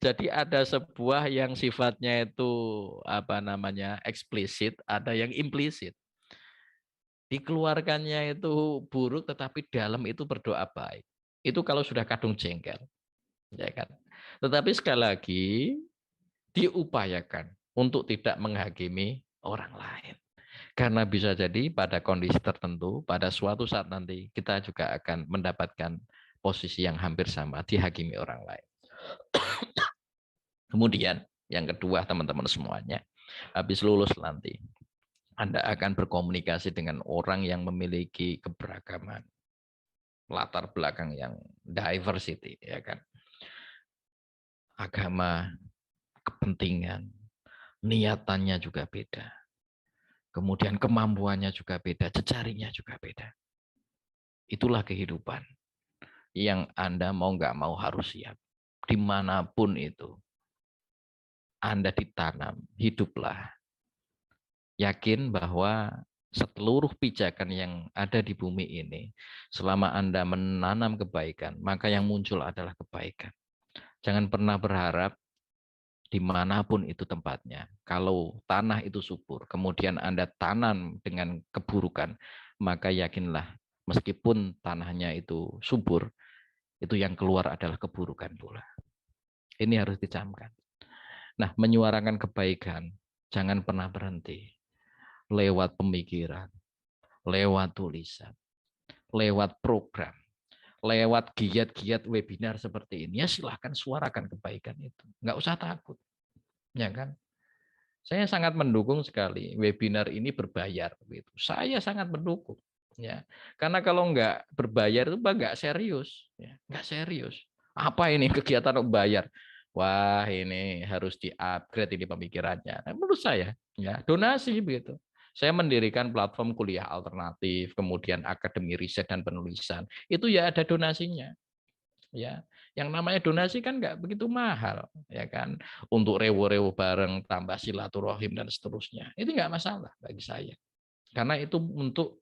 Jadi ada sebuah yang sifatnya itu eksplisit, ada yang implisit. Dikeluarkannya itu buruk, tetapi dalam itu berdoa baik. Itu kalau sudah kadung jengkel, ya kan. Tetapi sekali lagi diupayakan untuk tidak menghakimi orang lain, karena bisa jadi pada kondisi tertentu, pada suatu saat nanti kita juga akan mendapatkan posisi yang hampir sama, dihakimi orang lain. Kemudian yang kedua, teman-teman semuanya, habis lulus nanti Anda akan berkomunikasi dengan orang yang memiliki keberagaman, latar belakang yang diversity, ya kan. Agama, kepentingan, niatannya juga beda. Kemudian kemampuannya juga beda, jejaringnya juga beda. Itulah kehidupan yang Anda mau nggak mau harus siap. Dimanapun itu Anda ditanam, hiduplah yakin bahwa seluruh pijakan yang ada di bumi ini, selama Anda menanam kebaikan, maka yang muncul adalah kebaikan. Jangan pernah berharap dimanapun itu tempatnya. Kalau tanah itu subur, kemudian Anda tanam dengan keburukan, maka yakinlah meskipun tanahnya itu subur, itu yang keluar adalah keburukan pula. Ini harus dicamkan. Nah, menyuarakan kebaikan, jangan pernah berhenti. Lewat pemikiran, lewat tulisan, lewat program, lewat giat-giat webinar seperti ini, ya silahkan suarakan kebaikan itu. Nggak usah takut. Ya kan? Saya sangat mendukung sekali webinar ini berbayar. Gitu. Saya sangat mendukung. Ya, karena kalau nggak berbayar itu nggak serius. Ya, nggak serius. Apa ini kegiatan bayar? Wah, ini harus di-upgrade ini pemikirannya. Nah, menurut saya, ya donasi begitu. Saya mendirikan platform kuliah alternatif, kemudian akademi riset dan penulisan. Itu ya ada donasinya. Ya, yang namanya donasi kan nggak begitu mahal, ya kan? Untuk rewo-rewo bareng, tambah silaturahim dan seterusnya. Itu nggak masalah bagi saya. Karena itu untuk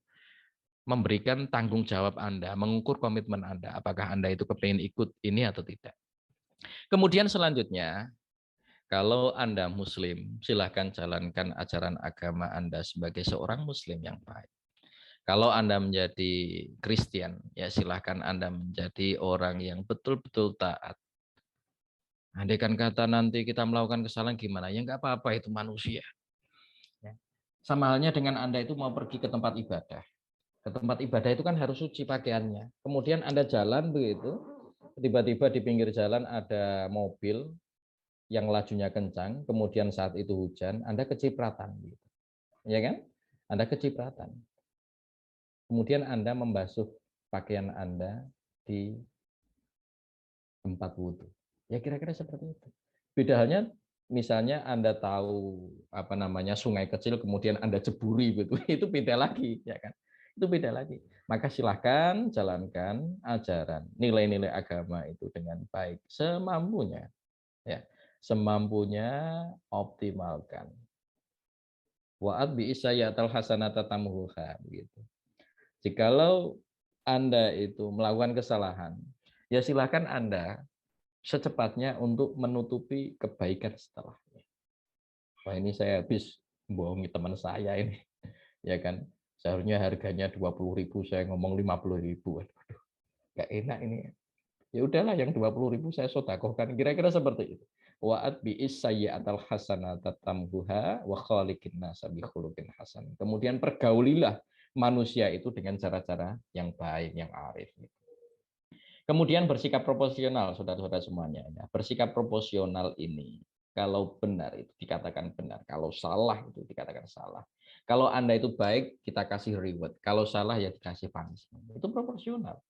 memberikan tanggung jawab Anda, mengukur komitmen Anda, apakah Anda itu kepingin ikut ini atau tidak. Kemudian selanjutnya, kalau Anda Muslim, silahkan jalankan ajaran agama Anda sebagai seorang Muslim yang baik. Kalau Anda menjadi Kristen, ya silahkan Anda menjadi orang yang betul-betul taat. Andaikan kata nanti kita melakukan kesalahan gimana? Ya nggak apa-apa, itu manusia. Ya. Sama halnya dengan Anda itu mau pergi ke tempat ibadah. Ke tempat ibadah itu kan harus suci pakaiannya. Kemudian Anda jalan begitu, tiba-tiba di pinggir jalan ada mobil yang lajunya kencang, kemudian saat itu hujan, Anda kecipratan, gitu. Ya kan? Anda kecipratan. Kemudian Anda membasuh pakaian Anda di tempat wudhu. Ya kira-kira seperti itu. Beda halnya misalnya Anda tahu apa namanya sungai kecil kemudian Anda jeburi gitu, itu beda lagi, ya kan? Itu beda lagi. Maka silahkan jalankan ajaran nilai-nilai agama itu dengan baik semampunya, ya, semampunya optimalkan. Wa'ad bi isayyatal hasanata tamhuha gitu. Jikalau Anda itu melakukan kesalahan, ya silakan Anda secepatnya untuk menutupi kebaikan setelahnya. Wah, ini saya habis bohongi teman saya ini, ya kan? Seharusnya harganya 20.000, saya ngomong 50.000. Waduh, nggak enak ini. Ya udahlah, yang 20.000 saya sedekahkan. Kira-kira seperti itu. Wa'at bi'is sayyi'atal hasanata tamhuha wa khaliqin nasa bi khuluqin hasan. Kemudian pergaulilah manusia itu dengan cara-cara yang baik, yang arif. Kemudian bersikap proporsional, saudara-saudara semuanya. Bersikap proporsional ini, kalau benar itu dikatakan benar, kalau salah itu dikatakan salah. Kalau Anda itu baik, kita kasih reward. Kalau salah ya dikasih punishment. Itu proporsional.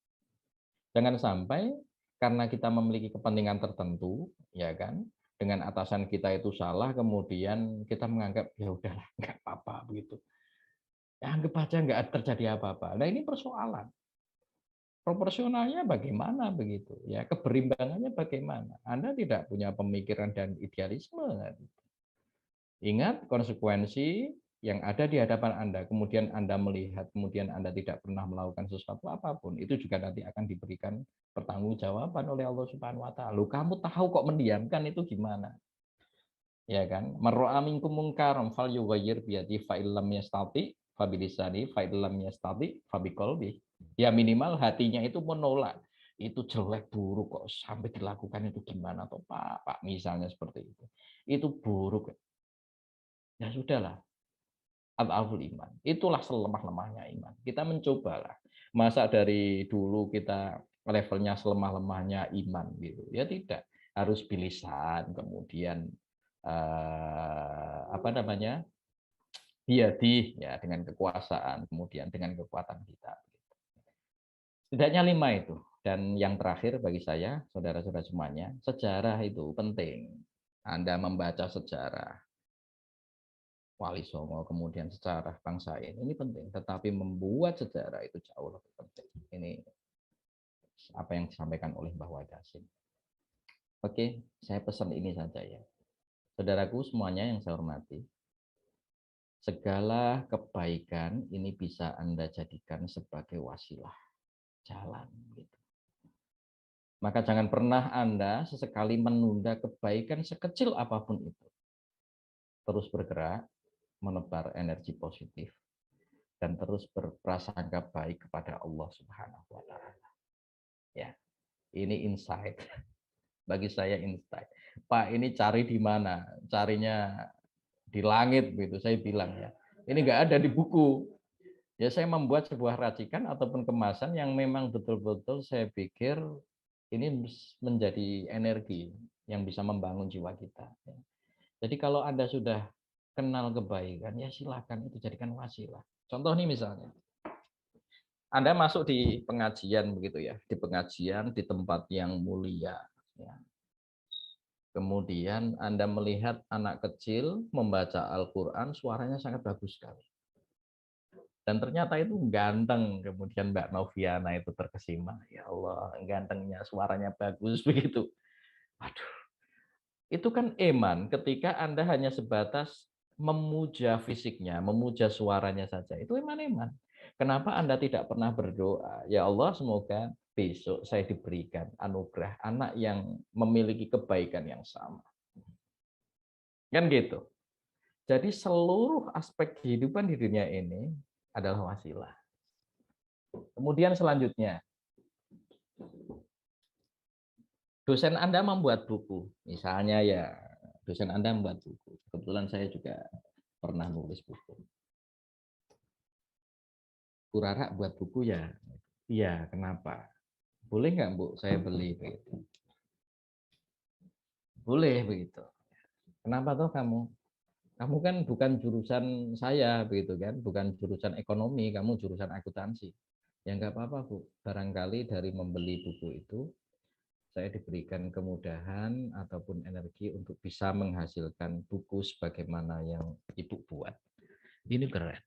Jangan sampai karena kita memiliki kepentingan tertentu, ya kan, dengan atasan kita itu salah, kemudian kita menganggap ya udahlah, nggak apa-apa begitu. Ya, anggap aja nggak terjadi apa-apa. Nah ini persoalan. Proporsionalnya bagaimana begitu? Ya keberimbangannya bagaimana? Anda tidak punya pemikiran dan idealisme. Ingat konsekuensi yang ada di hadapan Anda, kemudian Anda melihat, kemudian Anda tidak pernah melakukan sesuatu apapun, itu juga nanti akan diberikan pertanggungjawaban oleh Allah Subhanahu wa taala. Lu kamu tahu kok mendiamkan itu gimana? Ya kan? Marra'a minkum munkaran falyughayyir bi yadihi fa illam yastati fa bilisani fa illam yastati fa biqalbi. Ya minimal hatinya itu menolak. Itu jelek buruk kok sampai dilakukan itu gimana toh Pak misalnya seperti itu. Itu buruk. Ya sudahlah. Al-aful iman. Itulah selemah-lemahnya iman. Kita mencobalah. Masa dari dulu kita levelnya selemah-lemahnya iman gitu. Ya tidak. Harus bilisan, kemudian apa namanya? Biadih ya dengan kekuasaan, kemudian dengan kekuatan kita. Setidaknya 5 itu. Dan yang terakhir bagi saya, saudara-saudara semuanya, sejarah itu penting. Anda membaca sejarah Wali Songo, kemudian sejarah bangsa ini penting, tetapi membuat sejarah itu jauh lebih penting. Ini apa yang disampaikan oleh Mbah Wadasim. Oke, saya pesan ini saja ya. Saudaraku semuanya yang saya hormati, segala kebaikan ini bisa Anda jadikan sebagai wasilah jalan. Gitu. Maka jangan pernah Anda sesekali menunda kebaikan sekecil apapun itu. Terus bergerak, menebar energi positif, dan terus berprasangka baik kepada Allah Subhanahu wa taala. Ya. Ini insight. Bagi saya insight. Pak, ini cari di mana? Carinya di langit gitu. Saya bilang ya. Ini enggak ada di buku. Ya saya membuat sebuah racikan ataupun kemasan yang memang betul-betul saya pikir ini menjadi energi yang bisa membangun jiwa kita. Jadi kalau Anda sudah kenal kebaikan, ya silakan itu jadikan wasilah. Contoh nih misalnya, Anda masuk di pengajian begitu ya, di pengajian di tempat yang mulia. Ya. Kemudian Anda melihat anak kecil membaca Al-Quran, suaranya sangat bagus sekali. Dan ternyata itu ganteng, kemudian Mbak Noviana itu terkesima. Ya Allah, gantengnya, suaranya bagus begitu. Waduh, itu kan iman ketika Anda hanya sebatas memuja fisiknya, memuja suaranya saja. Itu iman-iman. Kenapa Anda tidak pernah berdoa? Ya Allah, semoga besok saya diberikan anugerah anak yang memiliki kebaikan yang sama. Kan gitu. Jadi seluruh aspek kehidupan di dunia ini adalah wasilah. Kemudian selanjutnya, dosen Anda membuat buku. Misalnya ya, dosen Anda membuat buku. Kebetulan saya juga pernah nulis buku. Bu Rara buat buku ya? Iya, kenapa? Boleh nggak Bu, saya beli begitu. Boleh begitu. Kenapa toh kamu? Kamu kan bukan jurusan saya begitu kan, bukan jurusan ekonomi, kamu jurusan akuntansi. Ya nggak apa-apa Bu, barangkali dari membeli buku itu saya diberikan kemudahan ataupun energi untuk bisa menghasilkan buku sebagaimana yang Ibu buat. Ini keren.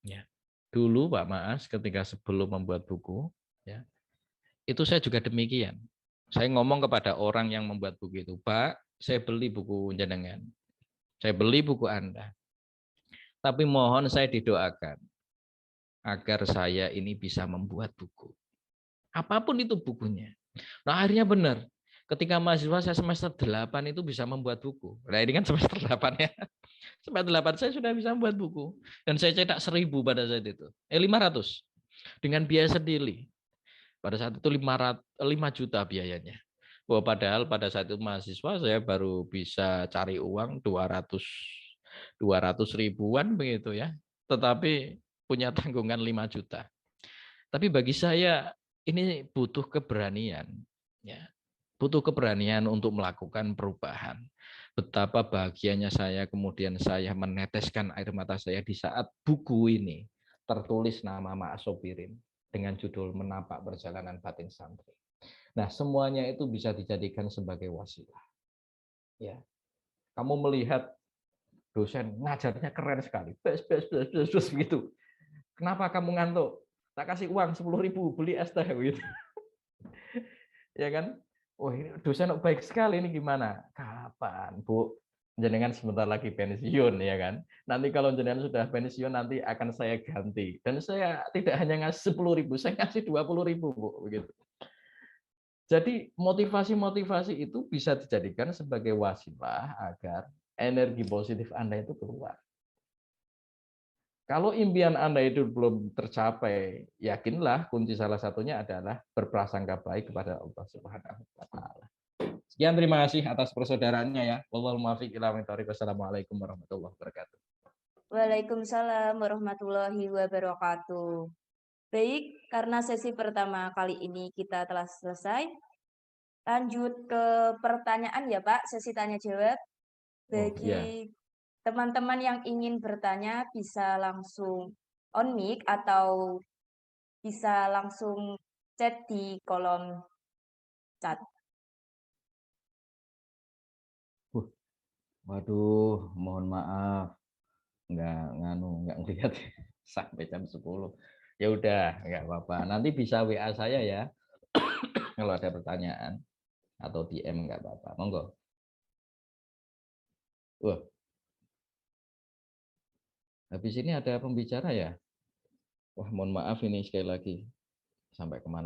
Ya. Dulu Pak Maas ketika sebelum membuat buku, ya, itu saya juga demikian. Saya ngomong kepada orang yang membuat buku itu, Pak, saya beli buku jenengan, saya beli buku Anda, tapi mohon saya didoakan agar saya ini bisa membuat buku. Apapun itu bukunya. Nah akhirnya benar. Ketika mahasiswa saya semester 8 itu bisa membuat buku. Nah ini kan semester 8 ya. Semester 8 saya sudah bisa membuat buku. Dan saya cetak 1000 pada saat itu. 500. Dengan biaya sendiri. Pada saat itu 5 juta biayanya. Bahwa padahal pada saat itu mahasiswa saya baru bisa cari uang 200 ribuan begitu ya. Tetapi punya tanggungan 5 juta. Tapi bagi saya ini butuh keberanian, ya, butuh keberanian untuk melakukan perubahan. Betapa bahagianya saya kemudian saya meneteskan air mata saya di saat buku ini tertulis nama Ma'as Sobirin dengan judul Menapak Perjalanan Batin Santri. Nah, semuanya itu bisa dijadikan sebagai wasilah. Ya, kamu melihat dosen ngajarnya keren sekali, bes gitu. Kenapa kamu ngantuk? Tak kasih uang 10.000 beli es teh gitu. Ya kan? Oh ini dosen baik sekali, ini gimana? Kapan, Bu? Jenengan sebentar lagi pensiun ya kan? Nanti kalau jenengan sudah pensiun nanti akan saya ganti. Dan saya tidak hanya ngasih 10.000, saya ngasih 20.000, Bu, begitu. Jadi motivasi-motivasi itu bisa dijadikan sebagai wasilah agar energi positif Anda itu keluar. Kalau impian Anda itu belum tercapai, yakinlah kunci salah satunya adalah berprasangka baik kepada Allah Subhanahu wa taala. Sekian, terima kasih atas persaudaraannya ya. Wallahul muwaffiq ila aqwamit thoriq. Wassalamualaikum warahmatullahi wabarakatuh. Waalaikumsalam warahmatullahi wabarakatuh. Baik, karena sesi pertama kali ini kita telah selesai. Lanjut ke pertanyaan ya Pak, sesi tanya jawab. Bagi teman-teman yang ingin bertanya bisa langsung on mic atau bisa langsung chat di kolom chat. Waduh, mohon maaf. Nggak ngelihat sampai jam 10. Ya udah, nggak apa-apa. Nanti bisa WA saya ya. Kalau ada pertanyaan atau DM nggak apa-apa. Monggo. Wah. Habis ini ada pembicara ya? Wah, mohon maaf ini sekali lagi. Sampai kemana?